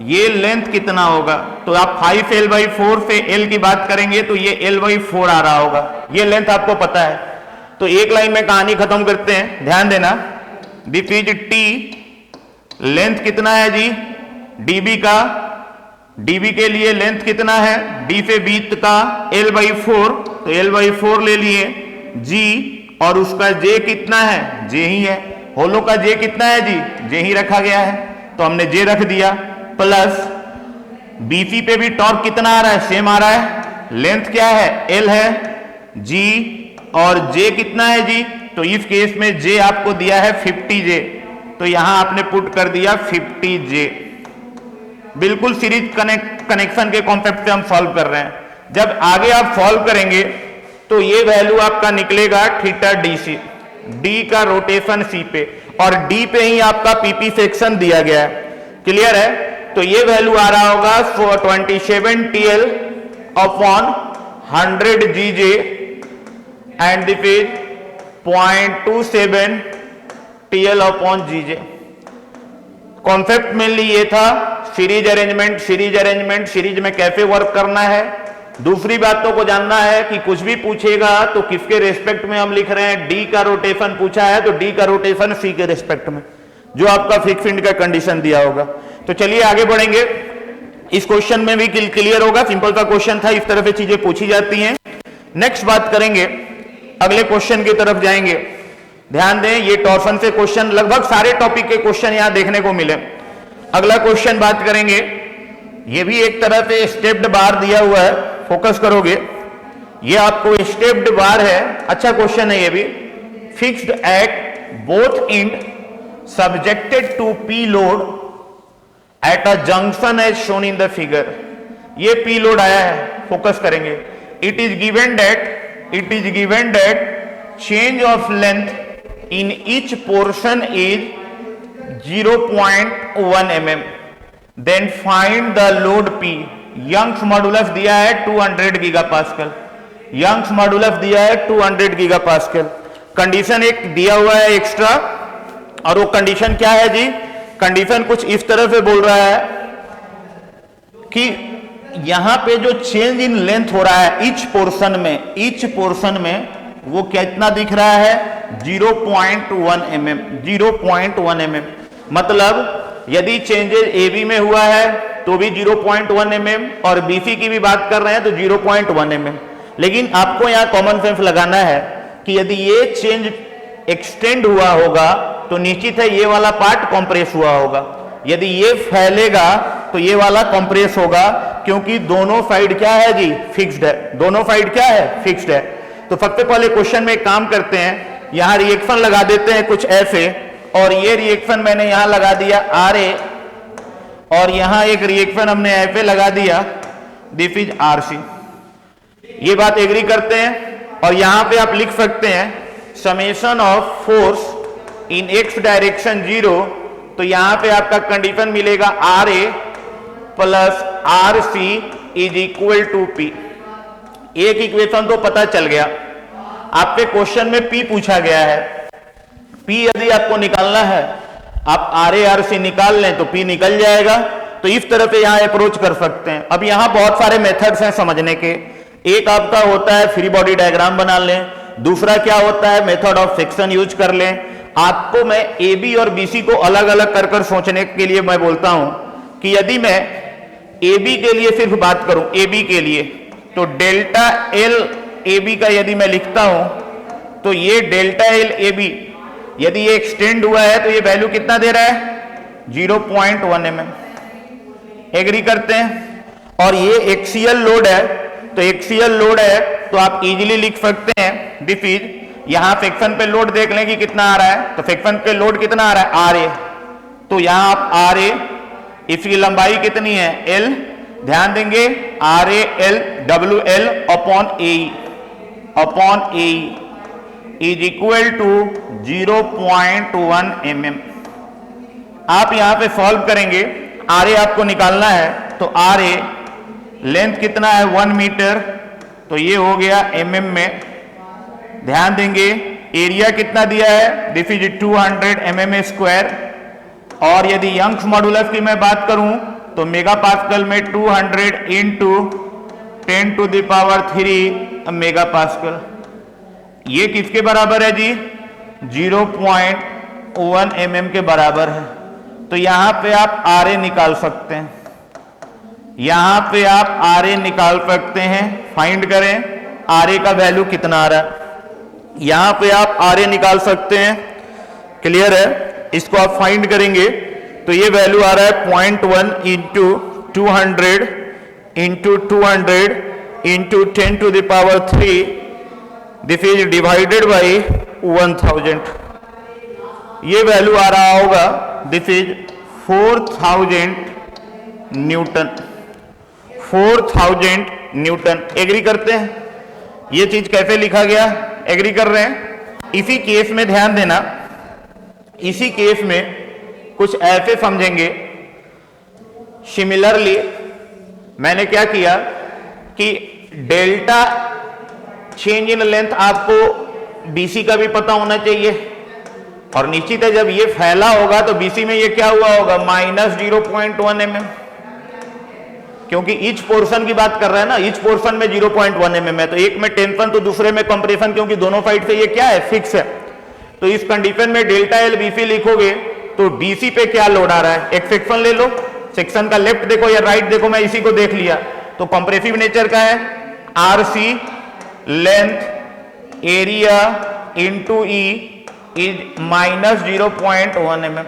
ये लेंथ कितना होगा। तो आप 5L/4 से L की बात करेंगे तो ये L/4 आ रहा होगा, ये लेंथ आपको पता है। तो एक लाइन में कहानी खत्म करते हैं, ध्यान देना। दिस इज T, लेंथ कितना है जी DB का, DB के लिए लेंथ कितना है D से B का L/4, तो L/4 ले लिए G, और उसका J कितना है, J ही है। होलो का J कितना है जी, J ही रखा गया है, तो हमने J रख दिया, प्लस BC पे भी टॉर्क कितना आ रहा है, सेम आ रहा है, लेंथ क्या है L है, G और J कितना है जी, तो इस केस में J आपको दिया है 50J, तो यहां आपने पुट कर दिया 50J। बिल्कुल सीरीज कनेक्शन के कॉन्सेप्ट से हम सॉल्व कर रहे हैं। जब आगे आप सॉल्व करेंगे तो ये वैल्यू आपका निकलेगा थीटा DC, D का रोटेशन C पे, और D पे ही आपका PP सेक्शन दिया गया है, क्लियर है। तो ये वैल्यू आ रहा होगा 27 TL upon 100 GJ and this is 0.27 TL upon GJ। Concept mainly ये था, series arrangement, series arrangement, series में कैसे वर्क करना है। दूसरी बातों को जानना है कि कुछ भी पूछेगा तो किसके रेस्पेक्ट में हम लिख रहे हैं, D का रोटेशन पूछा है तो D का रोटेशन C के रेस्पेक्ट में, जो आपका फिक्स फील्ड का कंडीशन दिया होगा। तो चलिए आगे बढ़ेंगे, इस क्वेश्चन में भी क्लियर होगा, सिंपल सा क्वेश्चन था, इस तरह से चीजें पूछी जाती हैं। नेक्स्ट बात करेंगे, अगले क्वेश्चन की तरफ जाएंगे। ध्यान दें, ये टॉर्सन से क्वेश्चन, लगभग सारे टॉपिक के क्वेश्चन यहां देखने को मिले। अगला क्वेश्चन बात करेंगे, ये भी एक तरह से स्टेप्ड बार दिया हुआ है, फोकस करोगे, ये आपको स्टेप्ड बार है, अच्छा क्वेश्चन है ये भी। Fixed at both end subjected to P load at a junction as shown in the figure. ये P लोड आया है, फोकस करेंगे। It is given that change of length in each portion is 0.1 mm, then find the load P। Young's modulus दिया है 200 gigapascal, Young's modulus दिया है 200 gigapascal. Condition एक दिया हुआ है एक्स्ट्रा, और वो कंडीशन क्या है जी, कंडीशन कुछ इस तरह से बोल रहा है कि यहां पे जो चेंज इन लेंथ हो रहा है ईच पोर्शन में वो कितना दिख रहा है, 0.1 mm, 0.1 mm। मतलब यदि चेंजेस AB में हुआ है तो भी 0.1 mm, और BC की भी बात कर रहे हैं तो 0.1 mm। लेकिन आपको यहां कॉमन सेंस लगाना है कि यदि ये चेंज एक्सटेंड हुआ होगा तो निश्चित है ये वाला पार्ट कंप्रेस हुआ होगा, यदि ये फैलेगा तो ये वाला कंप्रेस होगा, क्योंकि दोनों साइड क्या है जी, फिक्स्ड है, दोनों साइड क्या है, फिक्स्ड है। तो सबसे पहले क्वेश्चन में एक काम करते हैं, यहां रिएक्शन लगा देते हैं कुछ ऐसे, और ये रिएक्शन मैंने यहां लगा दिया RA, और यहां एक रिएक्शन हमने FA लगा दिया, दिस इज RC। ये बात एग्री करते हैं। और यहां पे आप लिख सकते हैं summation of force in x direction 0, तो यहां पे आपका कंडीशन मिलेगा RA plus RC is equal to P। एक इक्वेशन तो पता चल गया। आपके क्वेश्चन में P पूछा गया है, P यदि आपको निकालना है, आप RA RC निकाल लें तो P निकल जाएगा। तो इस तरह से यहां अप्रोच कर सकते हैं। अब यहां बहुत सारे मेथड्स हैं समझने के। एक आपका होता है फ्री बॉडी डायग्राम बना लें, दूसरा क्या होता है मेथड ऑफ सेक्शन यूज कर लें। आपको मैं AB और BC को अलग अलग कर कर सोचने के लिए मैं बोलता हूं कि यदि मैं AB के लिए सिर्फ बात करूं, AB के लिए, तो डेल्टा L AB का यदि मैं लिखता हूं तो ये डेल्टा L AB यदि ये एक्सटेंड हुआ है तो ये वैल्यू कितना दे रहा है 0.1 mm। एग्री करते हैं। और ये एक्सियल लोड है, तो एक्सियल लोड है तो आप इजीली लिख सकते हैं दिस इज, यहां सेक्शन पे लोड देख लें कि कितना आ रहा है, तो सेक्शन पे लोड कितना आ रहा है RA, तो यहां आप RA, इसकी लंबाई कितनी है L, ध्यान देंगे RA L WL upon AE is equal to 0.1 mm। आप यहां पे सॉल्व करेंगे, RA आपको निकालना है, तो RA लेंथ कितना है 1 मीटर, तो ये हो गया mm में। ध्यान देंगे एरिया कितना दिया है, दिस इज 200 mm स्क्वायर। और यदि यंग्स मॉडुलस की मैं बात करूं तो मेगा पास्कल में 200 into 10 to the power 3 mega pascal. ये किसके बराबर है जी 0.1 mm के बराबर है। तो यहां पे आप RA निकाल सकते हैं, यहां पे आप RA निकाल सकते हैं। फाइंड करें RA का वैल्यू कितना आ रहा है, यहां पे आप RA निकाल सकते हैं। क्लियर है, इसको आप फाइंड करेंगे तो ये वैल्यू आ रहा है 0.1 into 200 into 200 into 10 to the power 3, this is divided by 1000। ये वैल्यू आ रहा होगा this is 4000 newton, 4000 newton. Agree करते हैं, ये चीज कैसे लिखा गया, एग्री कर रहे हैं। इसी केस में ध्यान देना, इसी केस में कुछ ऐसे समझेंगे। सिमिलरली मैंने क्या किया कि डेल्टा चेंज इन लेंथ आपको BC का भी पता होना चाहिए, और निश्चित है जब ये फैला होगा तो BC में ये क्या हुआ होगा -0.1 mm, क्योंकि ईच पोर्शन की बात कर रहा है ना, ईच पोर्शन में 0.1 mm है, तो एक में टेंशन तो दूसरे में कंप्रेशन, क्योंकि दोनों साइड से ये क्या है फिक्स है। तो इस कंडीशन में डेल्टा L BC लिखोगे तो BC पे क्या लोड आ रहा है, एक सेक्शन ले लो, सेक्शन का लेफ्ट देखो या राइट देखो, मैं इसी को देख लिया, तो कंप्रेसिव नेचर का है RC length area into E is -0.1 mm।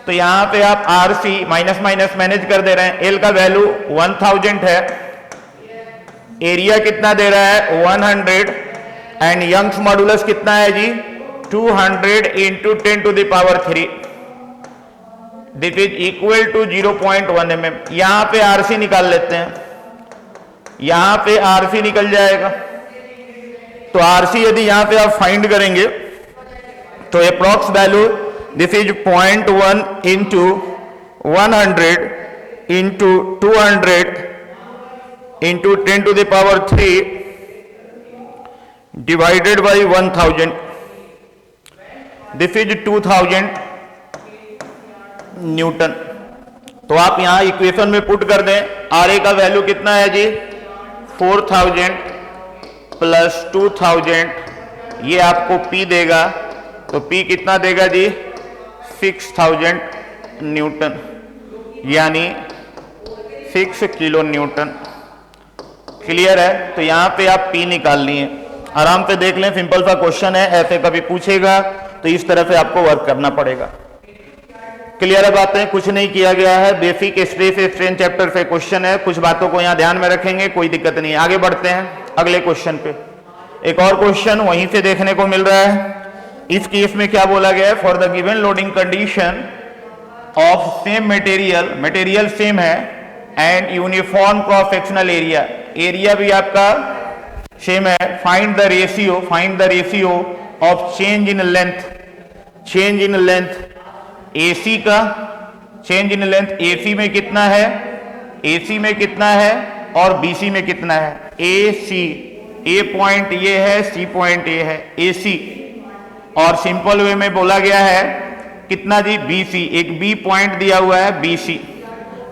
तो यहां पे आप RC माइनस माइनस मैनेज कर दे रहे हैं। L का वैल्यू 1000 है, एरिया कितना दे रहा है 100, एंड यंग्स मॉडुलस कितना है जी 200 into 10 to the power 3, this is equal to 0.1 mm। यहां पे RC निकाल लेते हैं, यहां पे RC निकल जाएगा। तो RC यदि यहां पे आप फाइंड करेंगे तो approx value this is 0.1 into 100 into 200 into 10 to the power 3 divided by 1000, this is 2000 newton. तो आप यहां इक्वेशन में पुट कर दें, RA का वैल्यू कितना है जी 4000 प्लस 2000, ये आपको P देगा, तो P कितना देगा जी 6000 न्यूटन, यानी 6 किलो न्यूटन। क्लियर है, तो यहां पे आप P निकाल लिए, आराम से देख लें, सिंपल सा क्वेश्चन है, ऐसे कभी पूछेगा तो इस तरह से आपको वर्क करना पड़ेगा। क्लियर है बातें, कुछ नहीं किया गया है, बेसिक स्ट्रेस स्ट्रेन चैप्टर से क्वेश्चन है, कुछ बातों को यहां ध्यान में रखेंगे, कोई दिक्कत नहीं है। आगे बढ़ते हैं अगले क्वेश्चन पे। एक और क्वेश्चन वहीं से देखने को मिल रहा है, इस केस में क्या बोला गया है, for the given loading condition of same material, material same है and uniform cross sectional area, area भी आपका सेम है, find the ratio of change in length, change in length AC का, चेंज इन लेंथ एसी में कितना है, AC में कितना है और बीसी में कितना है, ए सी, ए पॉइंट ये है, सी पॉइंट ये है, एसी, और सिंपल वे में बोला गया है कितना जी, बीसी, एक बी पॉइंट दिया हुआ है बीसी।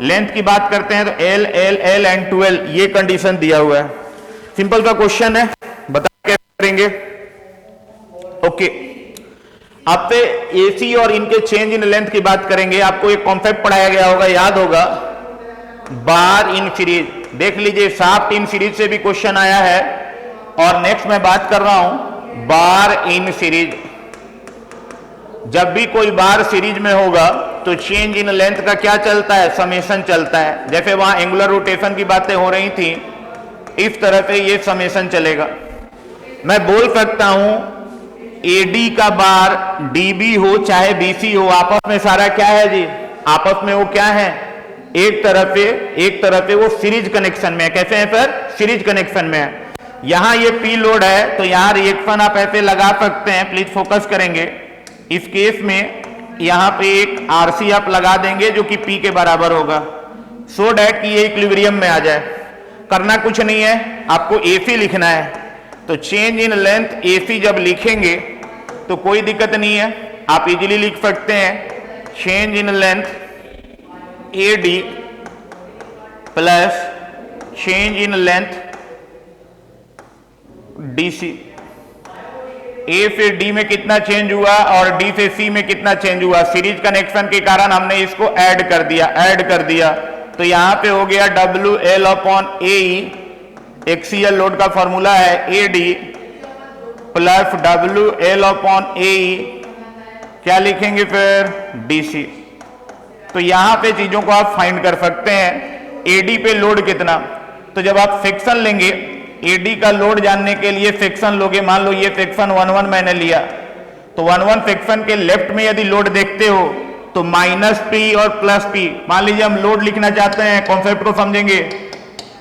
लेंथ की बात करते हैं तो एल एल एल एंड 12, ये कंडीशन दिया हुआ है। सिंपल सा क्वेश्चन है, बता कैसे करेंगे। ओके, आपसे एसी और इनके चेंज इन लेंथ की बात करेंगे। आपको एक कॉन्सेप्ट पढ़ाया गया होगा, याद होगा, बार इन सीरीज। देख लीजिए, शाफ्ट इन सीरीज से भी क्वेश्चन आया है, और नेक्स्ट मैं बात कर रहा हूं बार इन सीरीज। जब भी कोई बार सीरीज में होगा तो चेंज इन लेंथ का क्या चलता है, समेशन चलता है। जैसे वहां एंगुलर रोटेशन की बातें हो रही थी, इस तरह से ये समेशन चलेगा। मैं बोल सकता हूं एडी का बार डीबी हो चाहे बीसी हो, आपस में सारा क्या है जी, आपस में वो क्या है, एक तरफ से वो सीरीज कनेक्शन में है। कैसे है सर, सीरीज कनेक्शन में है। यहां ये पी लोड है तो यहां रिएक्शन आप ऐसे लगा सकते हैं, प्लीज फोकस करेंगे। इस केस में यहां पे एक आरसी आप लगा देंगे जो कि पी के बराबर होगा, सो डैट कि ये इक्विलिब्रियम में आ जाए। करना कुछ नहीं है, आपको एसी लिखना है। तो चेंज इन लेंथ एसी जब लिखेंगे तो कोई दिक्कत नहीं है, आप इजीली लिख सकते हैं change in length AD plus change in length DC. A से डी में कितना चेंज हुआ और डी से सी में कितना चेंज हुआ, सीरीज कनेक्शन के कारण हमने इसको ऐड कर दिया। तो यहां पे हो गया W L upon A, axial load का फॉर्मूला है A D plus W L upon A, क्या लिखेंगे फिर, डीसी। तो यहां पे चीजों को आप फाइंड कर सकते हैं। एडी पे लोड कितना, तो जब आप सेक्शन लेंगे, एडी का लोड जानने के लिए सेक्शन लोगे। मान लो ये सेक्शन 1-1 मैंने लिया, तो 1-1 सेक्शन के लेफ्ट में यदि लोड देखते हो तो माइनस पी और प्लस पी। मान लीजिए हम लोड लिखना चाहते हैं, कॉन्सेप्ट को समझेंगे,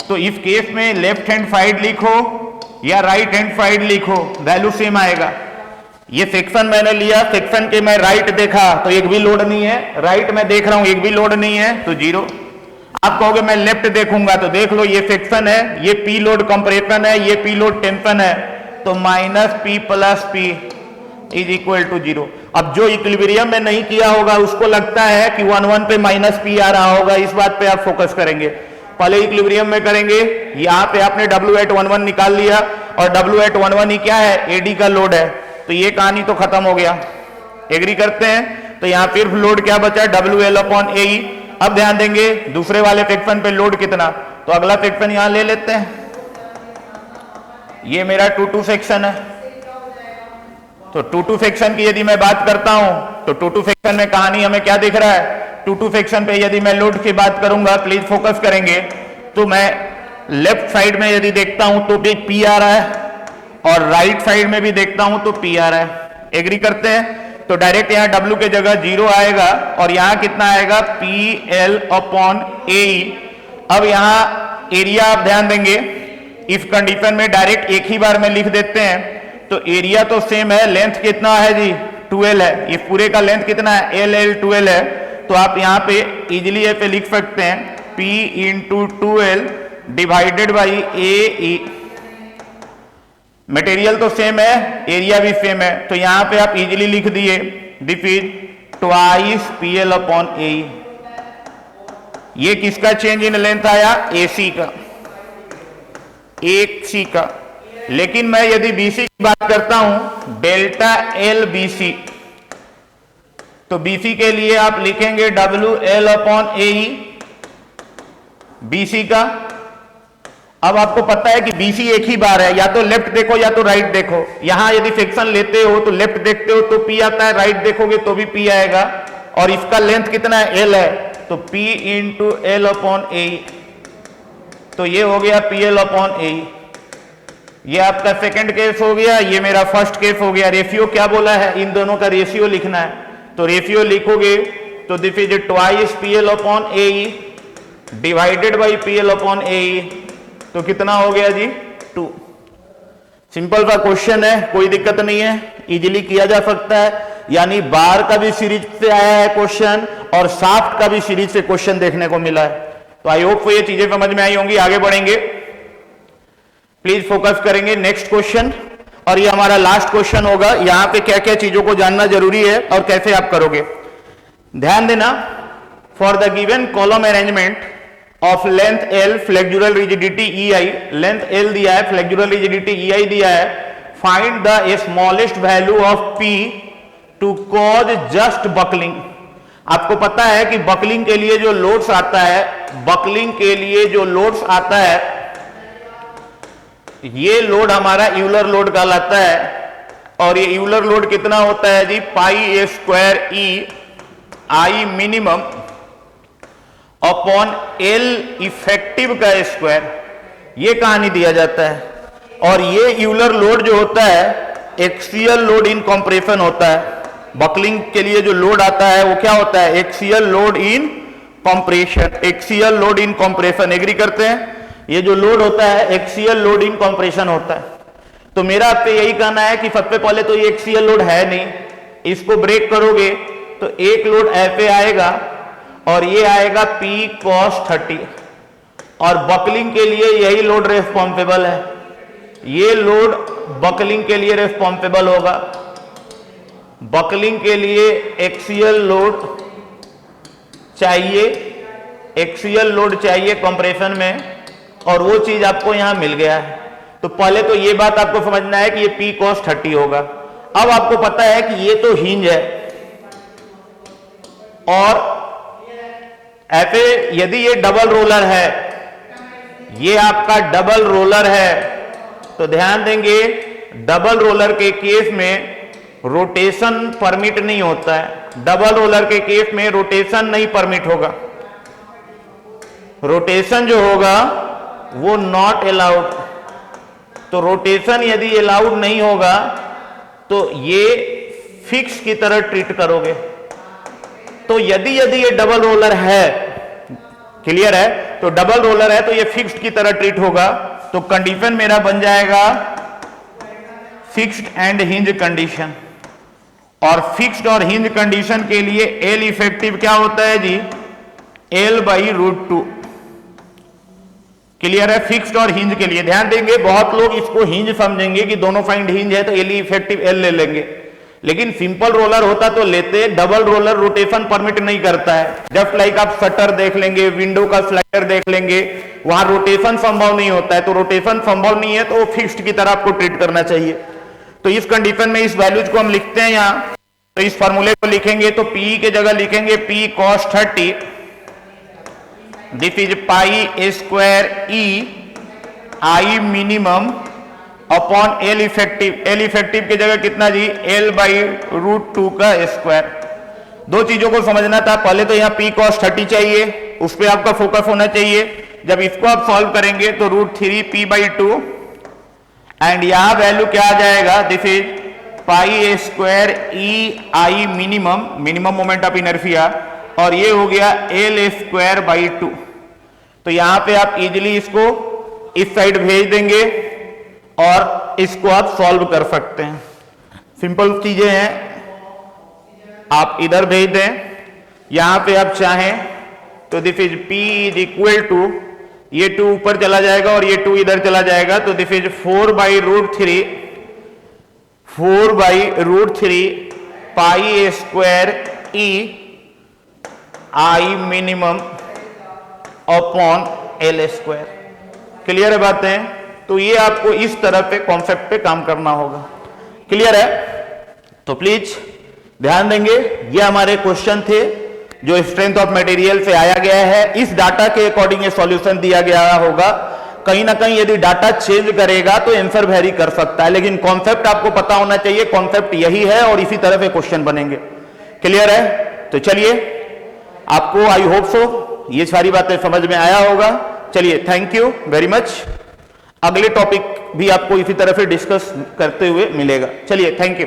तो इस केस में लेफ्ट हैंड साइड लिखो या राइट हैंड साइड लिखो, वैल्यू सेम आएगा। ये सेक्शन मैंने लिया, सेक्शन के मैं राइट देखा तो एक भी लोड नहीं है, राइट में देख रहा हूं एक भी लोड नहीं है, तो जीरो। आप कहोगे मैं लेफ्ट देखूंगा, तो देख लो ये सेक्शन है, ये पी लोड कंप्रेशन है, ये पी लोड टेंशन है, तो minus P plus P is equal to zero. अब जो इक्विलिब्रियम में नहीं किया होगा उसको लगता है कि 1-1 पे माइनस पी आ रहा होगा, इस बात पे आप फोकस करेंगे। पहले इक्विलिब्रियम में करेंगे, यहां पे आपने W एट 1-1 निकाल लिया, और W एट 1-1 ही क्या है, एडी का लोड है, तो ये कहानी तो खत्म हो गया। एग्री करते हैं, तो यहां फिर लोड क्या बचा, WL अपॉन ए। अब ध्यान देंगे दूसरे वाले सेक्शन पे लोड कितना, तो अगला सेक्शन यहां ले लेते हैं। ये मेरा 2-2 सेक्शन है, तो 2-2 सेक्शन की यदि मैं बात करता हूं तो 2-2 सेक्शन में कहानी हमें क्या दिख रहा है, 2-2 सेक्शन पे यदि मैं लोड की बात करूंगा, प्लीज फोकस करेंगे, तो मैं लेफ्ट साइड में यदि देखता हूं तो भी पी आ रहा है, और राइट साइड में भी देखता हूं तो पी आ रहा है। एग्री करते हैं, तो डायरेक्ट यहां W के जगह 0 आएगा, और यहां कितना आएगा, PL अपॉन ए। अब यहां एरिया आप ध्यान देंगे, इस कंडीशन में डायरेक्ट एक ही बार में लिख देते हैं, तो एरिया तो सेम है, लेंथ कितना है जी, 2L है, ये पूरे का लेंथ कितना है, LL 2L है। तो आप यहां पे इजिली ऐसे लिख सकते हैं P into 2L divided by A. Material तो सेम है, एरिया भी सेम है, तो यहां पे आप इजीली लिख दिए this is twice PL upon A. ये किसका चेंज इन लेंथ आया, AC का, एक सी का। लेकिन मैं यदि BC की बात करता हूं, डेल्टा L BC, तो BC के लिए आप लिखेंगे WL अपॉन ए, BC का। अब आपको पता है कि BC एक ही बार है, या तो लेफ्ट देखो या तो राइट देखो। यहां यदि सेक्शन लेते हो तो लेफ्ट देखते हो तो P आता है, राइट देखोगे तो भी P आएगा, और इसका लेंथ कितना है, L है, तो P इंटू L अपॉन ए, तो ये हो गया PL अपॉन ए। ये आपका सेकंड केस हो गया, ये मेरा फर्स्ट केस हो गया। रेशियो क्या बोला है, इन दोनों का रेशियो लिखना है, तो रेशियो लिखोगे तो this is twice PL upon AE divided by PL upon AE, तो कितना हो गया जी 2। सिंपल सा क्वेश्चन है, कोई दिक्कत नहीं है, इजीली किया जा सकता है। यानी बार का भी सीरीज से आया है क्वेश्चन और शाफ्ट का भी सीरीज से क्वेश्चन देखने को मिला है। तो आई होप ये चीजें समझ में आई होंगी। आगे बढ़ेंगे, प्लीज फोकस करेंगे नेक्स्ट क्वेश्चन, और ये हमारा लास्ट क्वेश्चन होगा। यहां पे क्या क्या चीजों को जानना जरूरी है और कैसे आप करोगे, ध्यान देना। For the given column arrangement of length L, flexural rigidity EI, length L दिया है, फ्लेक्सुरल रिजिडिटी EI दिया है, find the smallest value of P to cause just buckling. आपको पता है कि बकलिंग के लिए जो लोड्स आता है, बकलिंग के लिए जो लोड्स आता है, ये लोड हमारा यूलर लोड कहलाता है, और ये यूलर लोड कितना होता है जी, पाई A square E I minimum upon L effective का स्क्वायर, ये कहानी दिया जाता है। और ये यूलर लोड जो होता है एक्सियल लोड इन कंप्रेशन होता है। बकलिंग के लिए जो लोड आता है वो क्या होता है, axial load in compression, axial load in compression, agree करते हैं। ये जो लोड होता है एक्सियल लोड इन कंप्रेशन होता है। तो मेरा आपसे यही कहना है कि सबसे पहले तो ये एक्सियल लोड है नहीं, इसको ब्रेक करोगे तो एक लोड ऐसे आएगा और ये आएगा P cos 30, और बकलिंग के लिए यही लोड रेस्पॉन्सिबल है, ये लोड बकलिंग के लिए रेस्पॉन्सिबल होगा। बकलिंग के लिए एक्सियल लोड चाहिए, एक्सियल लोड चाहिए कंप्रेशन में, और वो चीज आपको यहां मिल गया है। तो पहले तो ये बात आपको समझना है कि ये P cos 30 होगा। अब आपको पता है कि ये तो हिंज है, और ऐसे यदि ये डबल रोलर है, ये आपका डबल रोलर है, तो ध्यान देंगे डबल रोलर के केस में रोटेशन परमिट नहीं होता है। डबल रोलर के केस में रोटेशन नहीं परमिट होगा, रोटेशन जो होगा वो नॉट अलाउड। तो रोटेशन यदि अलाउड नहीं होगा तो ये फिक्स की तरह ट्रीट करोगे। तो यदि ये डबल रोलर है, क्लियर है, तो डबल रोलर है तो ये फिक्स्ड की तरह ट्रीट होगा। तो कंडीशन मेरा बन जाएगा फिक्स्ड एंड हिंज कंडीशन, और फिक्स्ड और हिंज कंडीशन के लिए L इफेक्टिव क्या होता है जी, L/√2, क्लियर है। फिक्स्ड और हिंज के लिए ध्यान देंगे, बहुत लोग इसको हिंज समझेंगे कि दोनों फाइंड हिंज है तो L इफेक्टिव L ले लेंगे, लेकिन सिंपल रोलर होता तो लेते। डबल रोलर रोटेशन परमिट नहीं करता है। जस्ट लाइक आप शटर देख लेंगे, विंडो का स्लाइडर देख लेंगे, वहां रोटेशन संभव नहीं होता है। तो रोटेशन संभव नहीं है तो वो फिक्स्ड की तरह आपको ट्रीट करना चाहिए। तो इस कंडीशन में इस वैल्यूज को हम लिखते हैं यहां, तो इस फॉर्मूले को लिखेंगे तो P के जगह लिखेंगे P cos 30, this is pi A square E I minimum upon L effective. L effective की जगह कितना जी, L/√2 का स्क्वायर। दो चीजों को समझना था, पहले तो यहाँ P cos 30 चाहिए, उस पर आपका फोकस होना चाहिए। जब इसको आप सॉल्व करेंगे तो √3P/2, एंड यहां वैल्यू क्या आ जाएगा, this is pi A square E I minimum, minimum moment of inertia, और ये हो गया L²/2। तो यहां पे आप इजीली इसको इस साइड भेज देंगे और इसको आप सॉल्व कर सकते हैं। सिंपल चीजें हैं, आप इधर भेज दें, यहां पे आप चाहें तो this is P is equal to, ये 2 ऊपर चला जाएगा और ये 2 इधर चला जाएगा, तो this is 4/√3 pi A square E I minimum upon L square. Clear है बातें? तो ये आपको इस तरह पे कॉन्सेप्ट पे काम करना होगा। क्लियर है? तो प्लीज ध्यान देंगे, ये हमारे क्वेश्चन थे जो स्ट्रेंथ ऑफ मटेरियल से आया गया है। इस डाटा के अकॉर्डिंग ये सॉल्यूशन दिया गया होगा। कहीं ना कहीं यदि डाटा चेंज करेगा तो आंसर वेरी कर सकता है, लेकिन कॉन्सेप्ट आपको पता होना चाहिए, कॉन्सेप्ट यही है और इसी तरह से क्वेश्चन बनेंगे। क्लियर है? तो चलिए, आपको आई होप सो ये सारी बातें समझ में आया होगा। चलिए, थैंक यू वेरी मच। अगले टॉपिक भी आपको इसी तरह से डिस्कस करते हुए मिलेगा। चलिए, thank you.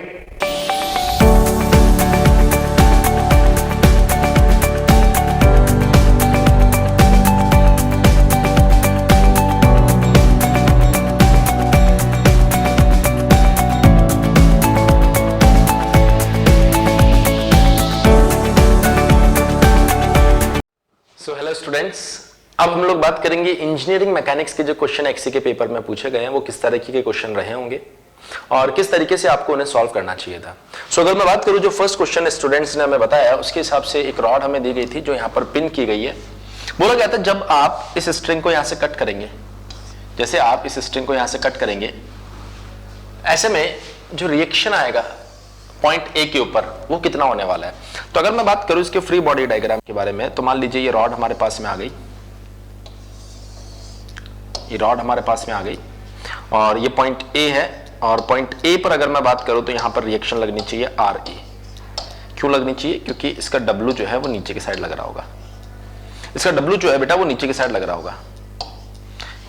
So hello students, अब हम लोग बात करेंगे इंजीनियरिंग मैकेनिक्स के जो क्वेश्चन एक्सी के पेपर में पूछे गए हैं वो किस तरीके के क्वेश्चन रहे होंगे और किस तरीके से आपको उन्हें सॉल्व करना चाहिए था। सो अगर मैं बात करूं, जो फर्स्ट क्वेश्चन स्टूडेंट्स ने हमें बताया उसके हिसाब से एक रॉड हमें दी गई थी जो यहाँ पर पिन की गई है। बोला गया था जब आप इस स्ट्रिंग को यहाँ से कट करेंगे, जैसे आप इस स्ट्रिंग को यहाँ से कट करेंगे, ऐसे में जो रिएक्शन आएगा पॉइंट ए के ऊपर वो कितना होने वाला है। तो अगर मैं बात करूं इसके फ्री बॉडी डायग्राम के बारे में, तो मान लीजिए ये रॉड हमारे पास में आ गई, ये रॉड हमारे पास में आ गई और ये पॉइंट ए है और पॉइंट ए पर अगर मैं बात करूं तो यहां पर रिएक्शन लगनी चाहिए आर ए। क्यों लगनी चाहिए? क्योंकि इसका डब्ल्यू जो है वो नीचे की साइड लग रहा होगा। इसका डब्ल्यू जो है बेटा वो नीचे की साइड लग रहा होगा।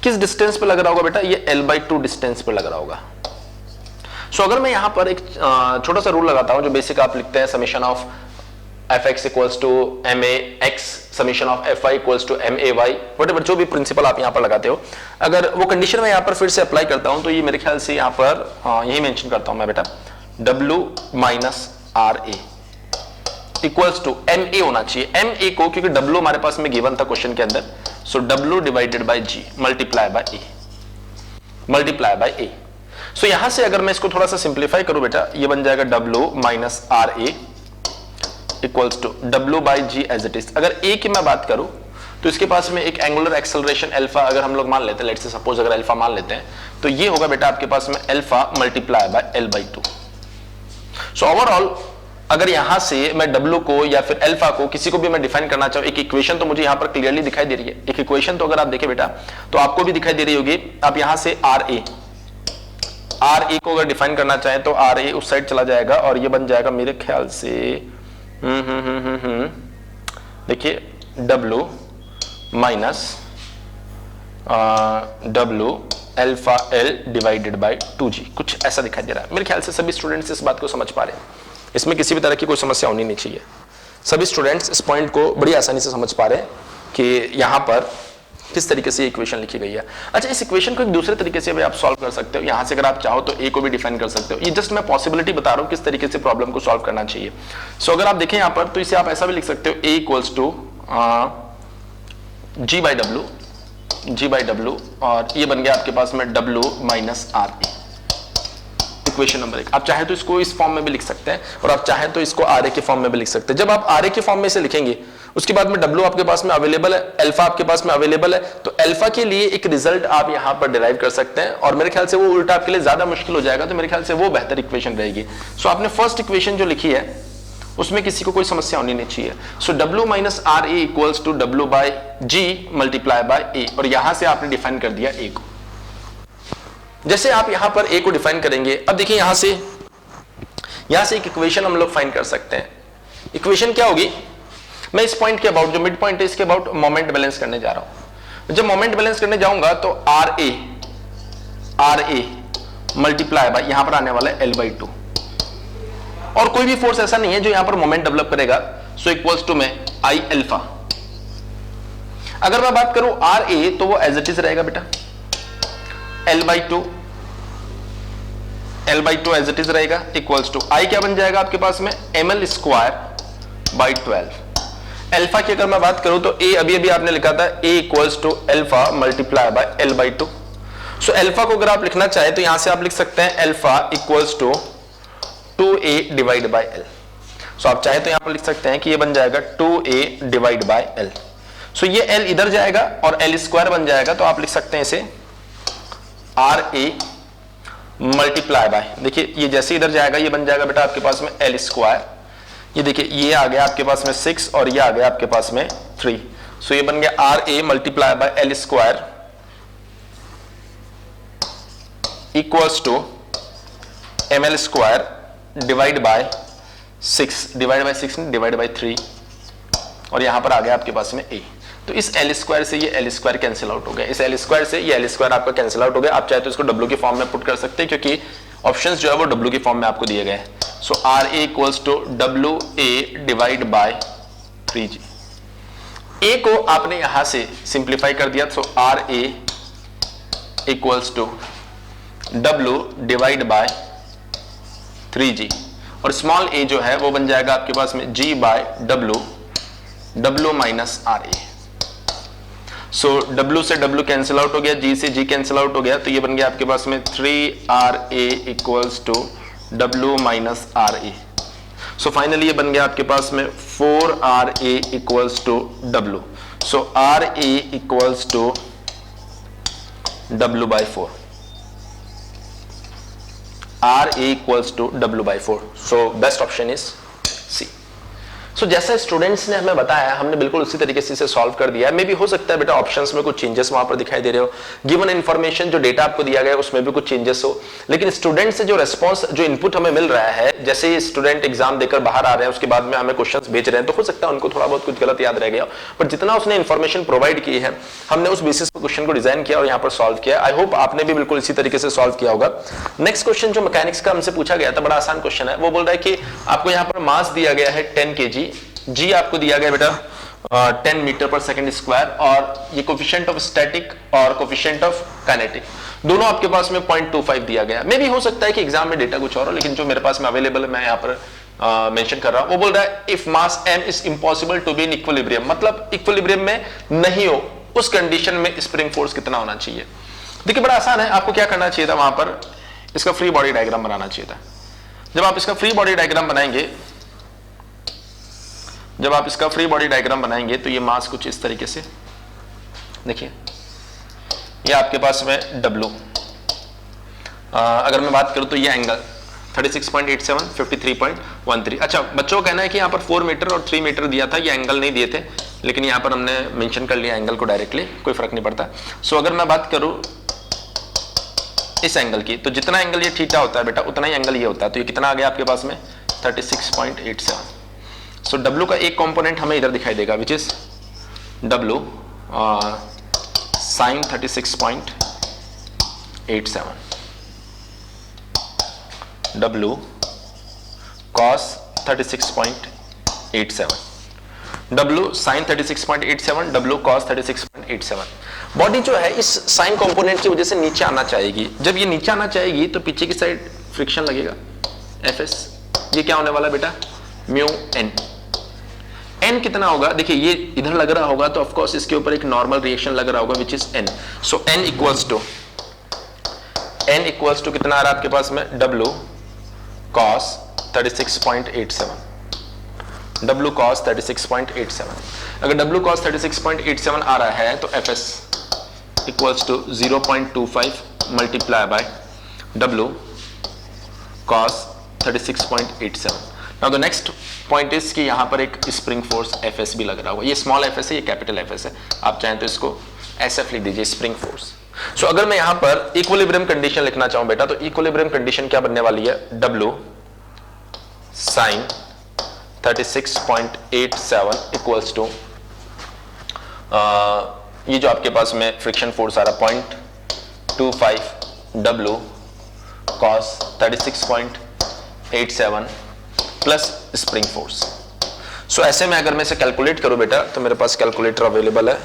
किस डिस्टेंस पे लग रहा होगा बेटा? ये L/2 डिस्टेंस पे लग रहा होगा। सो अगर मैं यहां पर एक छोटा सा रूल लगाता हूं जो बेसिक आप लिखते हैं, summation of fx equals to ma(x), summation of fy equals to ma(y), whatever जो भी प्रिंसिपल आप यहां पर लगाते हो, अगर वो कंडीशन मैं यहां पर फिर से अप्लाई करता हूं तो ये मेरे ख्याल से यहां पर यही मेंशन करता हूं मैं बेटा, w minus R A equals to ma होना चाहिए। ma को क्योंकि w हमारे पास में गिवन था क्वेश्चन के अंदर, सो w divided by g multiply by a। सो यहां से अगर मैं इसको थोड़ा सा सिंप्लीफाई करूं बेटा, ये बन जाएगा w minus R A equals to w by g as it is. अगर a की मैं बात करूं तो इसके पास में एक एंगुलर एक्सेलरेशन अल्फा अगर हम लोग मान लेते हैं, लेट्स से सपोज अगर अल्फा मान लेते हैं, तो ये होगा बेटा आपके पास में alpha multiply by L/2। So overall अगर यहां से मैं w को या फिर अल्फा को किसी को भी मैं डिफाइन करना चाहूं, एक इक्वेशन तो मुझे यहां पर क्लियरली दिखाई दे रही है। एक इक्वेशन तो अगर आप देखें बेटा तो आपको भी दिखाई दे रही होगी। आप यहां से आर ए को अगर डिफाइन करना चाहें तो आर ए उस साइड चला जाएगा और ये बन जाएगा मेरे ख्याल से देखिए w minus w alpha l divided by 2g, कुछ ऐसा दिखाई दे रहा है। मेरे ख्याल से सभी स्टूडेंट्स इस बात को समझ पा रहे हैं, इसमें किसी भी तरह की कोई समस्या होनी नहीं चाहिए। सभी स्टूडेंट्स इस पॉइंट को बड़ी आसानी से समझ पा रहे हैं कि यहां पर किस तरीके से इक्वेशन लिखी गई है। अच्छा, इस इक्वेशन को एक दूसरे तरीके से भी आप सॉल्व कर सकते हो। यहां से अगर आप चाहो तो ए को भी डिफाइन कर सकते हो। ये जस्ट मैं पॉसिबिलिटी बता रहा हूं किस तरीके से प्रॉब्लम को सॉल्व करना चाहिए। सो अगर आप देखें यहां पर तो इसे आप ऐसा भी लिख सकते हो, A equals to g by W और ये बन गया आपके पास में w minus R A, equation number 1। आप चाहे तो इसको इस फॉर्म में भी लिख सकते हैं और आप चाहे तो इसको आर ए के फॉर्म में भी लिख सकते हैं। जब आप आर ए के फॉर्म में इसे लिखेंगे उसके बाद में w आपके पास में अवेलेबल है, अल्फा आपके पास में अवेलेबल है, तो अल्फा के लिए एक रिजल्ट आप यहां पर डिराइव कर सकते हैं और मेरे ख्याल से वो उल्टा आपके लिए ज्यादा मुश्किल हो जाएगा, तो मेरे ख्याल से वो बेहतर इक्वेशन रहेगी। सो आपने फर्स्ट इक्वेशन जो लिखी है उसमें किसी को कोई समस्या होनी नहीं चाहिए। So w minus R A equals to w by g multiply by A और यहां से आपने डिफाइन कर दिया a को। जैसे आप यहां पर a को डिफाइन करेंगे, अब देखिए यहां से एक इक्वेशन हम लोग फाइंड कर सकते हैं। इक्वेशन क्या होगी? मैं इस पॉइंट के अबाउट, जो मिड पॉइंट है इसके अबाउट मोमेंट बैलेंस करने जा रहा हूं। जब मोमेंट बैलेंस करने जाऊंगा तो आर ए मल्टीप्लाई बाय यहां पर आने वाला है L/2 और कोई भी फोर्स ऐसा नहीं है जो यहां पर मोमेंट डेवलप करेगा। सो इक्वल्स टू में आई अल्फा। अगर मैं बात करूं आर ए तो वो एज इट इज रहेगा बेटा, L/2 एज इट इज रहेगा इक्वल्स टू आई क्या बन जाएगा आपके पास में ml स्क्वायर बाई 12। अल्फा की अगर मैं बात करूं तो a अभी आपने लिखा था a equals to alpha multiply by L/2। So alpha को अगर आप लिखना चाहे तो यहां से आप लिख सकते हैं alpha equals to 2a divide by l। So आप चाहे तो यहां पर लिख सकते हैं कि ये बन जाएगा 2a डिवाइड बाय l। सो ये l इधर जाएगा और l स्क्वायर बन जाएगा, तो आप लिख सकते हैं इसे ra मल्टीप्लाई बाय, देखिए ये जैसे इधर जाएगा ये बन जाएगा बेटा आपके पास में l स्क्वायर। ये देखिए ये आ गया आपके पास में 6 और ये आ गया आपके पास में 3। सो ये बन गया ra multiply by l square equals to ml square divide by 6 divide by 3 और यहां पर आ गया आपके पास में a। तो इस एल स्क्वायर से ये एल स्क्वायर कैंसिल आउट हो गया, इस एल स्क्वायर से ये एल स्क्वायर आपका कैंसिल आउट हो गया। आप चाहे तो इसको डब्ल्यू के फॉर्म में पुट कर सकते हैं क्योंकि ऑप्शंस जो है वो डब्ल्यू के फॉर्म में आपको दिए गए हैं। So R A equals to W A divide by 3g। A को आपने यहां से सिंप्लीफाई कर दिया, so R A equals to W divide by 3g और स्मॉल a जो है वो बन जाएगा आपके पास में g by W minus R A. So W से W कैंसिल आउट हो गया, G से G कैंसिल आउट हो गया, तो ये बन गया आपके पास में 3RA equals to W minus RA। So finally ये बन गया आपके पास में 4RA equals to W। So RA equals to W by 4। RA equals to W by 4। So best option is C। So जैसा स्टूडेंट्स ने हमें बताया हमने बिल्कुल उसी तरीके से इसे सॉल्व कर दिया है। मे भी हो सकता है बेटा ऑप्शंस में कुछ चेंजेस वहां पर दिखाई दे रहे हो, गिवन इन्फॉर्मेशन जो डेटा आपको दिया गया है उसमें भी कुछ चेंजेस हो, लेकिन स्टूडेंट से जो रेस्पॉन्स जो इनपुट हमें मिल रहा है, जैसे ही स्टूडेंट एग्जाम देकर बाहर आ रहे हैं उसके बाद में हमें क्वेश्चंस भेज रहे हैं, तो हो सकता है उनको थोड़ा बहुत कुछ गलत याद रह गया, पर जितना उसने इन्फॉर्मेशन प्रोवाइड की है हमने उस बेसिस पर क्वेश्चन को डिजाइन किया और यहाँ पर सॉल्व किया। आई होप आपने भी बिल्कुल इसी तरीके से सॉल्व किया होगा। नेक्स्ट क्वेश्चन जो मैकेनिक्स का हमसे पूछा गया था, बड़ा आसान क्वेश्चन है। वो बोल रहा है कि आपको यहाँ पर मास दिया गया है 10 kg, जी आपको दिया गया बेटा 10 मीटर पर सेकंड स्क्वायर, और ये कोफिशिएंट ऑफ स्टैटिक और कोफिशिएंट ऑफ काइनेटिक दोनों आपके पास में 0.25 दिया गया। मे भी हो सकता है कि एग्जाम में डेटा कुछ और हो, लेकिन जो मेरे पास में अवेलेबल है मैं यहाँ पर मेंशन कर रहा हूं। वो बोल रहा है if mass m is impossible to be in equilibrium, मतलब इक्विलिब्रियम में नहीं हो उस कंडीशन में स्प्रिंग फोर्स कितना होना चाहिए। देखिए बड़ा आसान है, आपको क्या करना चाहिए था, वहां पर इसका फ्री बॉडी डायग्राम बनाना चाहिए था। जब आप इसका फ्री बॉडी डायग्राम बनाएंगे तो ये मास कुछ इस तरीके से, देखिए ये आपके पास में W, अगर मैं बात करूं तो ये एंगल 36.87 53.13। अच्छा, बच्चों का कहना है कि यहाँ पर 4 मीटर और 3 मीटर दिया था, ये एंगल नहीं दिए थे, लेकिन यहाँ पर हमने मेंशन कर लिया एंगल को डायरेक्टली, कोई फर्क नहीं पड़ता। सो अगर मैं बात करूं इस एंगल की, तो जितना एंगल ये थीटा होता है बेटा उतना ही एंगल ये होता है, तो ये कितना आ गया आपके पास में 36.87। सो W का एक कंपोनेंट हमें इधर दिखाई देगा which is W sine 36.87, W cos 36.87, W sin 36.87, W cos 36.87। Body जो है इस साइन कंपोनेंट की वजह से नीचे आना चाहेगी। जब ये नीचे आना चाहेगी तो पीछे की साइड फ्रिक्शन लगेगा Fs। ये क्या होने वाला बेटा, म्यू n। n कितना होगा, देखिए ये इधर लग रहा होगा तो ऑफ कोर्स इसके ऊपर एक नॉर्मल रिएक्शन लग रहा होगा which is n। So n equals to कितना आ रहा है आपके पास में W cos 36.87, W cos 36.87। अगर W cos 36.87 आ रहा है तो Fs equals to 0.25 multiply by W cos 36.87। Now the next point is कि यहां पर एक स्प्रिंग फोर्स Fs भी लग रहा होगा। ये स्मॉल Fs है, ये कैपिटल Fs है, आप चाहें तो इसको SF लिख दीजिए, स्प्रिंग फोर्स। सो अगर मैं यहां पर इक्विलिब्रियम कंडीशन लिखना चाहूं बेटा, तो इक्विलिब्रियम कंडीशन क्या बनने वाली है, W sin 36.87 इक्वल्स टू ये जो आपके पास में फ्रिक्शन फोर्स आ रहा 0.25 W cos 36.87 plus spring force. So ऐसे में अगर मैं इसे कैलकुलेट करूं बेटा, तो मेरे पास कैलकुलेटर अवेलेबल है।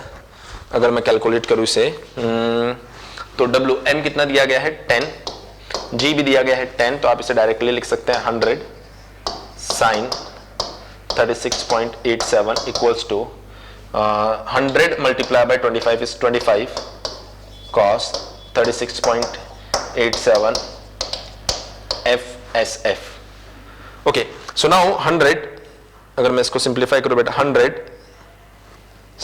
अगर मैं कैलकुलेट करूं इसे तो W m कितना दिया गया है 10, G भी दिया गया है 10, तो आप इसे डायरेक्टली लिख सकते हैं 100 sin 36.87 equals to 100 multiply by 25 is 25 cos 36.87 FSF। Okay, so now 100, अगर मैं इसको सिंप्लीफाई करूं बेटा 100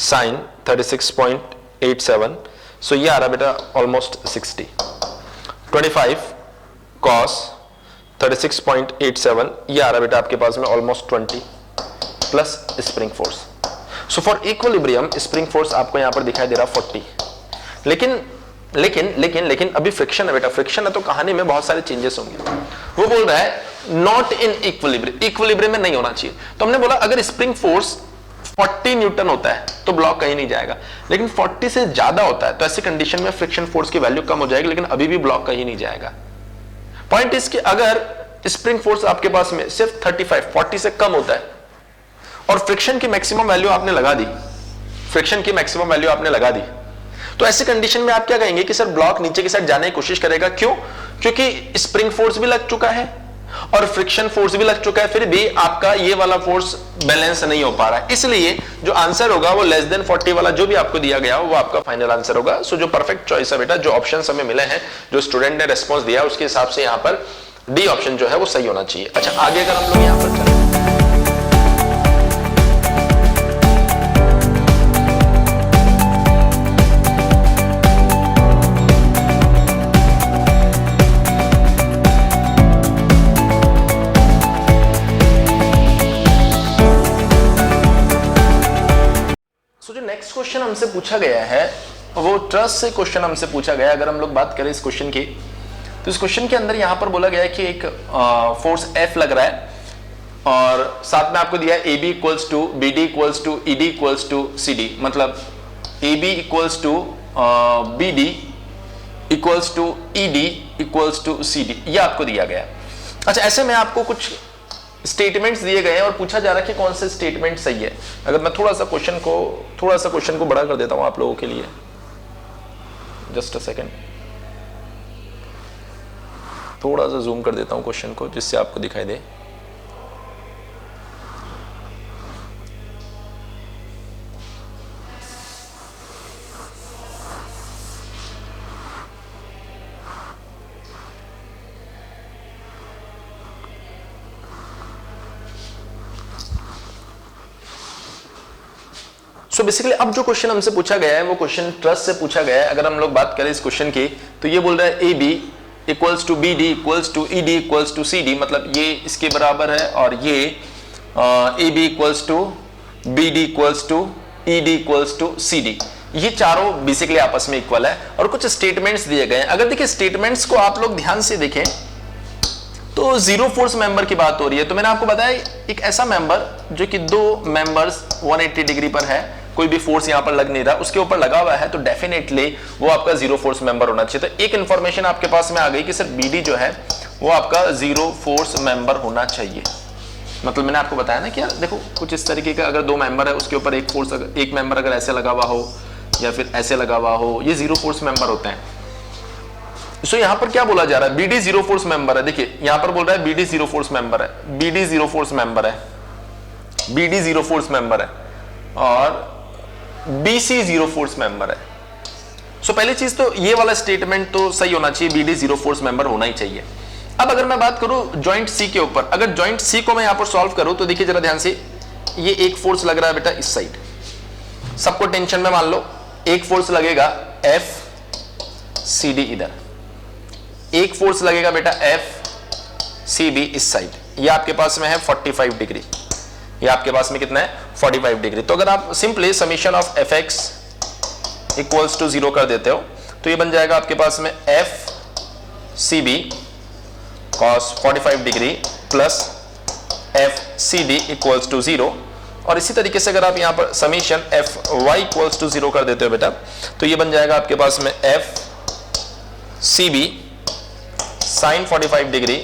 sin 36.87, सो ये आ रहा बेटा ऑलमोस्ट 60। 25 cos 36.87 ये आ रहा बेटा आपके पास में almost 20 plus spring force. So for equilibrium spring force आपको यहां पर दिखाई दे रहा 40। लेकिन अभी फ्रिक्शन है बेटा, फ्रिक्शन है तो कहानी में बहुत सारे चेंजेस होंगे। वो बोल रहा है नॉट इन इक्विलिब्रियम, इक्विलिब्रियम में नहीं होना चाहिए। तो हमने बोला अगर स्प्रिंग फोर्स 40 न्यूटन होता है तो ब्लॉक कहीं नहीं जाएगा, लेकिन 40 से ज्यादा होता है तो ऐसी कंडीशन में फ्रिक्शन फोर्स की वैल्यू कम हो जाएगी, लेकिन अभी भी ब्लॉक कहीं नहीं जाएगा। पॉइंट इसकी, अगर स्प्रिंग फोर्स आपके पास में सिर्फ 40 से कम होता है और फ्रिक्शन की मैक्सिमम वैल्यू आपने लगा दी, फ्रिक्शन की मैक्सिमम वैल्यू आपने लगा दी, तो ऐसी कंडीशन में आप क्या कहेंगे कि सर ब्लॉक नीचे की साइड जाने की कोशिश करेगा। क्यों? क्योंकि स्प्रिंग फोर्स भी लग चुका है और फ्रिक्शन फोर्स भी लग चुका है, फिर भी आपका ये वाला फोर्स बैलेंस नहीं हो पा रहा है। इसलिए जो आंसर होगा वो लेस देन 40 वाला जो भी आपको दिया गया वो आपका फाइनल आंसर होगा। सो जो परफेक्ट चॉइस है बेटा, जो ऑप्शन हमें मिले हैं, जो स्टूडेंट ने रेस्पॉन्स दिया उसके हिसाब से यहाँ पर डी ऑप्शन जो है वो सही होना चाहिए। अच्छा, आगे अगर हम लोग यहाँ पर चलें, नेक्स्ट क्वेश्चन हमसे पूछा गया है वो ट्रस्ट से क्वेश्चन हमसे पूछा गया। अगर हम लोग बात करें इस क्वेश्चन की, तो इस क्वेश्चन के अंदर यहां पर बोला गया है कि एक फोर्स F लग रहा है और साथ में आपको दिया है AB equals to BD equals to ED equals to CD, मतलब AB equals to BD equals to ED equals to CD, ये आपको दिया गया है। अच्छा, ऐसे में आपको कुछ स्टेटमेंट्स दिए गए हैं और पूछा जा रहा है कि कौन से स्टेटमेंट सही है। अगर मैं थोड़ा सा क्वेश्चन को बड़ा कर देता हूं आप लोगों के लिए, जस्ट अ सेकेंड, थोड़ा सा जूम कर देता हूं क्वेश्चन को जिससे आपको दिखाई दे। सो बेसिकली अब जो क्वेश्चन हमसे पूछा गया है वो क्वेश्चन ट्रस्ट से पूछा गया है। अगर हम लोग बात करें इस क्वेश्चन की, तो ये बोल रहा है AB equals to BD equals to ED equals to CD, मतलब ये इसके बराबर है और ये AB equals to BD equals to ED equals to CD, ये चारों बेसिकली आपस में इक्वल है और कुछ स्टेटमेंट्स दिए गए हैं। अगर देखिए स्टेटमेंट्स को आप लोग ध्यान से देखें तो जीरो फोर्स मेंबर की बात हो रही है। तो मैंने आपको बताया एक ऐसा मेंबर जो कि दो मेंबर्स 180 डिग्री पर है, कोई भी फोर्स यहां पर लग नहीं रहा, उसके ऊपर लगा हुआ है, तो डेफिनेटली वो आपका जीरो फोर्स मेंबर होना चाहिए। तो एक इंफॉर्मेशन आपके पास में आ गई कि सर BD जो है वो आपका जीरो फोर्स मेंबर होना चाहिए। मतलब मैंने आपको बताया ना कि यार देखो कुछ इस तरीके का अगर दो मेंबर है उसके ऊपर एक फोर्स, एक मेंबर अगर ऐसे लगा हुआ हो या फिर ऐसे लगा हुआ हो, ये जीरो फोर्स मेंबर होते हैं। सो यहां पर क्या बोला जा रहा है, BD जीरो फोर्स मेंबर है। देखिए यहां पर बोल रहा है BD जीरो फोर्स मेंबर है, BD जीरो फोर्स मेंबर है, BD जीरो फोर्स मेंबर है और BC जीरो फोर्स मेंबर है। सो पहली चीज तो ये वाला स्टेटमेंट तो सही होना चाहिए, BD जीरो फोर्स मेंबर होना ही चाहिए। अब अगर मैं बात करूं जॉइंट C के ऊपर, अगर जॉइंट C को मैं यहां पर सॉल्व करूं तो देखिए जरा ध्यान से, ये एक फोर्स लग रहा है बेटा इस साइड, सबको टेंशन में मान लो, एक फोर्स लगेगा FCD इधर, एक फोर्स लगेगा बेटा FCB इस साइड, ये आपके पास में है 45 डिग्री, ये आपके पास में कितना है 45 डिग्री। तो अगर आप simply summation of Fx equals to 0 कर देते हो तो ये बन जाएगा आपके पास में FCB cos 45 degree plus FCD equals to 0। और इसी तरीके से अगर आप यहां पर समीशन Fy इक्वल्स टू 0 कर देते हो बेटा तो ये बन जाएगा आपके पास में FCB sin 45 degree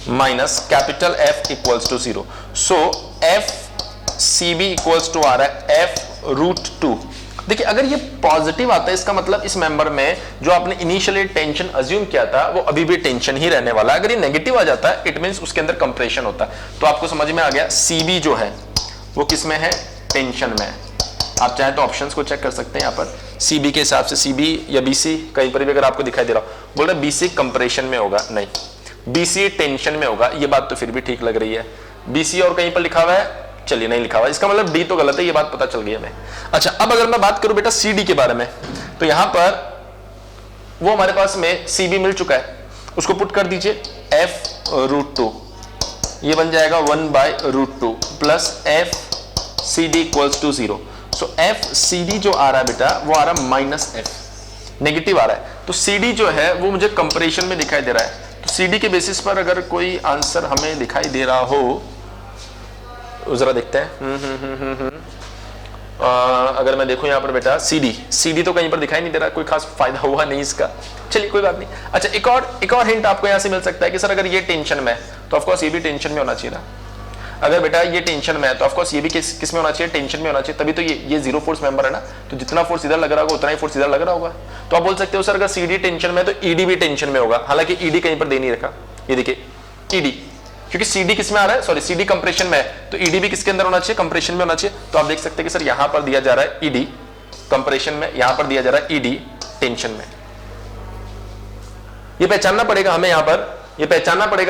minus capital F equals to 0। So FCB equals to आ रहा है F√2। देखिए अगर ये पॉजिटिव आता है इसका मतलब इस मेंबर में जो आपने इनिशियली टेंशन अज्यूम किया था वो अभी भी टेंशन ही रहने वाला है। अगर ये नेगेटिव आ जाता है इट मींस उसके अंदर कंप्रेशन होता है। तो आपको समझ में आ गया CB जो है वो किस में है, टेंशन में है। आप चाहे तो ऑप्शंस को चेक कर सकते हैं यहाँ पर, CB के हिसाब से CB या BC कहीं पर भी अगर आपको दिखाई दे रहा हो, बोल रहे BC कंप्रेशन में होगा, नहीं BC टेंशन में होगा, ये बात तो फिर भी ठीक लग रही है। BC और कहीं पर लिखा हुआ है, चलिए नहीं लिखा हुआ, इसका मतलब D तो गलत है, ये बात पता चल गई हमें। अच्छा अब अगर मैं बात करूं बेटा CD के बारे में, तो यहां पर वो हमारे पास में CB मिल चुका है, उसको पुट कर दीजिए F√2, ये बन जाएगा 1/√2 plus FCD equals to 0। So FCD जो आ रहा है बेटा वो आ रहा है -F, नेगेटिव आ रहा है। तो CD जो है वो मुझे कंपैरिजन में दिखाई दे रहा है। तो CD के बेसिस पर अगर कोई आंसर हमें दिखाई दे रहा हो जरा देखते हैं। अगर मैं देखूं यहाँ पर बेटा CD तो कहीं पर दिखाई नहीं दे रहा, कोई खास फायदा हुआ नहीं इसका, चलिए कोई बात नहीं। अच्छा, एक और हिंट आपको यहाँ से मिल सकता है कि सर अगर ये टेंशन में है तो ऑफकोर्स ये भी टेंशन में होना चाहिए ना। अगर बेटा ये टेंशन में है तो ऑफकोर्स ये भी किस में होना चाहिए, टेंशन में होना चाहिए, तभी तो ये जीरो फोर्स मेंबर है ना, तो जितना फोर्स इधर लग रहा होगा उतना ही फोर्स इधर लग रहा होगा। तो आप बोल सकते हो सर अगर CD टेंशन में है तो ED भी टेंशन में होगा, हालांकि ED कहीं पर दे नहीं रखा, ये देखिए ED, क्योंकि CD किस में आ रहा है, सॉरी CD कंप्रेशन में है, तो ED भी किसके अंदर होना चाहिए, कंप्रेशन में होना चाहिए। तो आप देख सकते हैं कि सर यहां पर दिया जा रहा है ED कंप्रेशन में, यहां पर दिया जा रहा है ED टेंशन में। ये पहचानना पड़ेगा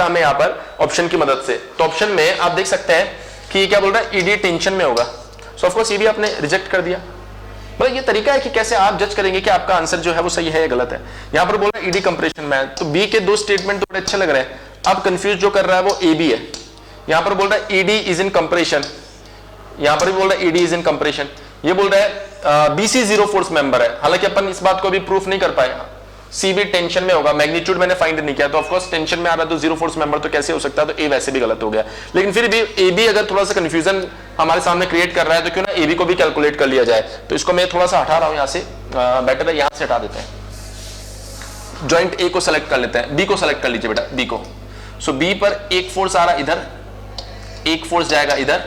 हमें यहां पर ऑप्शन की मदद से। तो ऑप्शन में आप देख सकते हैं कि ये क्या बोल रहा है, ED टेंशन में होगा, सो ऑफ कोर्स ये भी आपने रिजेक्ट कर दिया। मतलब ये तरीका है कि कैसे आप जज करेंगे कि आपका आंसर जो है वो सही है या गलत है। यहां पर बोला ED कंप्रेशन में है, तो बी के दो स्टेटमेंट तो बड़े अच्छे लग रहे हैं। अब कंफ्यूज जो कर रहा है वो AB है। यहां पर बोल रहा है ED इज इन कंप्रेशन, यहां पर भी बोल रहा है ED इज इन कंप्रेशन, ये बोल रहा है BC जीरो फोर्स मेंबर है, हालांकि अपन इस बात को अभी प्रूफ नहीं कर पाए। C भी टेंशन में होगा, मैग्नीट्यूड मैंने फाइंड नहीं किया, तो ऑफ कोर्स टेंशन में आ रहा है तो जीरो फोर्स मेंबर तो कैसे हो सकता है, तो A वैसे भी गलत हो गया। लेकिन फिर भी AB अगर थोड़ा सा कंफ्यूजन हमारे सामने क्रिएट कर रहा है तो क्यों ना AB को भी कैलकुलेट कर लिया जाए। तो इसको मैं थोड़ा सा हटा रहा हूं यहां से, बेटर है यहां से हटा देते हैं। जॉइंट A को सेलेक्ट कर लेते हैं, B को सेलेक्ट कर लीजिए बेटा, B को। सो B पर एक फोर्स आ रहा है इधर, एक फोर्स जाएगा इधर,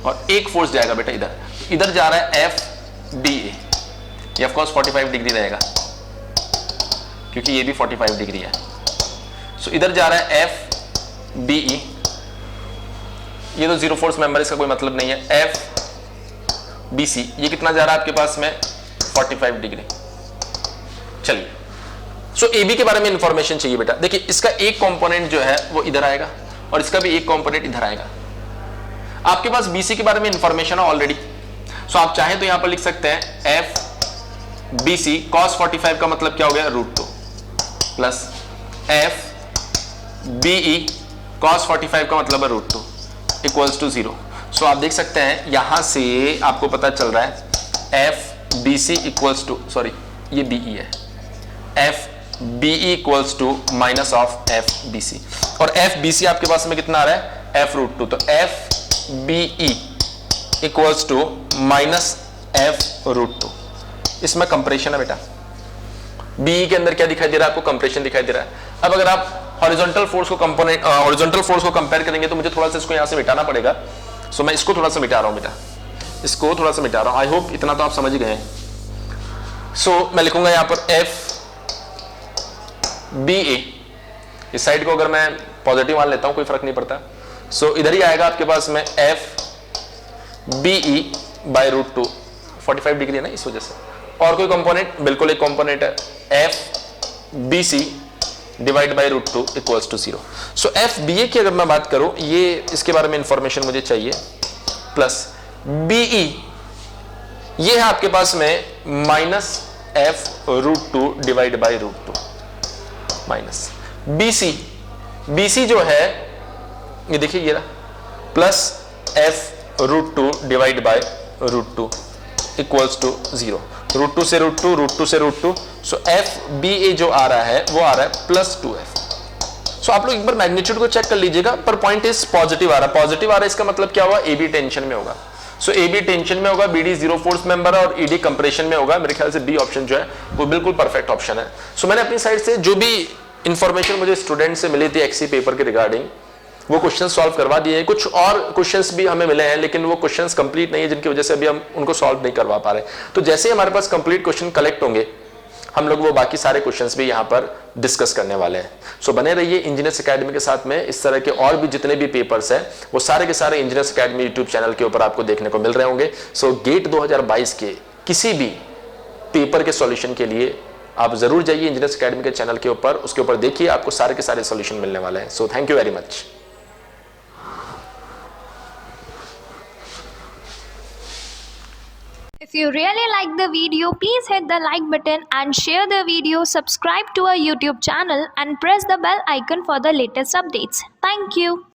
और एक फोर्स जाएगा बेटा इधर। इधर जा रहा है FBA, ये ऑफ कोर्स 45 डिग्री रहेगा क्योंकि ये भी 45 डिग्री है। सो इधर जा रहा है FBE, ये तो जीरो फोर्स मेंबर, इसका कोई मतलब नहीं है। FBC, ये कितना जा रहा है आपके पास में 45 डिग्री। चलिए, सो AB के बारे में इंफॉर्मेशन चाहिए बेटा। देखिए इसका एक कंपोनेंट जो है वो इधर आएगा और इसका भी एक कंपोनेंट इधर आएगा। आपके पास BC के बारे में इंफॉर्मेशन है ऑलरेडी, सो आप चाहें तो यहां पर लिख सकते हैं FBC cos 45 का मतलब क्या हो गया, √2 प्लस FBE cos 45 का मतलब है √2 इक्वल्स टू 0। सो आप देख सकते हैं यहां से आपको पता चल रहा है FBC इक्वल्स टू, सॉरी ये BE है, FBE equals to minus of FBC, और FBC आपके पास में कितना आ रहा है, f√2, तो FBE equals to minus f√2। इसमें कंप्रेशन है बेटा, BE के अंदर क्या दिखाई दे रहा है आपको, कंप्रेशन दिखाई दे रहा है। अब अगर आप हॉरिजॉन्टल फोर्स को कंपेयर करेंगे तो मुझे थोड़ा सा इसको यहां से मिटाना पड़ेगा। सो मैं इसको थोड़ा सा मिटा रहा हूं बेटा, इसको थोड़ा सा मिटा रहा हूं। आई होप इतना तो आप समझ गए हैं। सो मैं लिखूंगा यहां पर FBA, इस साइड को अगर मैं पॉजिटिव मान लेता हूं कोई फर्क नहीं पड़ता। सो इधर ही आएगा आपके पास में FBE बाय √2, 45 डिग्री है ना इस वजह से, और कोई कंपोनेंट, बिल्कुल एक कंपोनेंट है FBC divide by √2 equals to 0। So FBA की अगर मैं बात करूं, ये इसके बारे में इंफॉर्मेशन मुझे चाहिए, प्लस BE ये है आपके पास में minus f√2 divide by √2 minus BC जो है ये देखिए ये रहा plus f√2 divide by √2 equals to 0। √2 से √2, √2 से √2, सो FBA जो आ रहा है वो आ रहा है प्लस 2f। सो आप लोग एक बार मैग्नीट्यूड को चेक कर लीजिएगा, पर पॉइंट इज पॉजिटिव आ रहा है, पॉजिटिव आ रहा है, इसका मतलब क्या हुआ, AB टेंशन में होगा। सो AB टेंशन में होगा, BD जीरो फोर्स मेंबर है और ED कंप्रेशन में होगा। मेरे ख्याल से B ऑप्शन जो है वो बिल्कुल परफेक्ट ऑप्शन है। सो मैंने अपनी साइड से जो भी इंफॉर्मेशन मुझे स्टूडेंट से मिली थी XC पेपर के रिगार्डिंग, वो क्वेश्चन सॉल्व करवा दिए हैं। कुछ और क्वेश्चंस भी हमें मिले हैं, लेकिन वो क्वेश्चंस कंप्लीट नहीं है, जिनकी वजह से अभी हम उनको सॉल्व नहीं करवा पा रहे। तो जैसे ही हमारे पास कंप्लीट क्वेश्चन कलेक्ट होंगे, हम लोग वो बाकी सारे क्वेश्चंस भी यहाँ पर डिस्कस करने वाले हैं। सो बने रहिए इंजीनियर्स एकेडमी के साथ में। इस तरह के और भी जितने भी पेपर्स हैं वो सारे के सारे इंजीनियर्स एकेडमी यूट्यूब चैनल के ऊपर आपको देखने को मिल रहे होंगे। सो गेट 2022 के किसी भी पेपर के सॉल्यूशन के लिए आप जरूर जाइए इंजीनियर्स एकेडमी के चैनल के ऊपर, उसके ऊपर देखिए, आपको सारे के सारे सॉल्यूशन मिलने वाले हैं। So thank you very much. If you really like the video, please hit the like button and share the video, subscribe to our YouTube channel and press the bell icon for the latest updates. Thank you.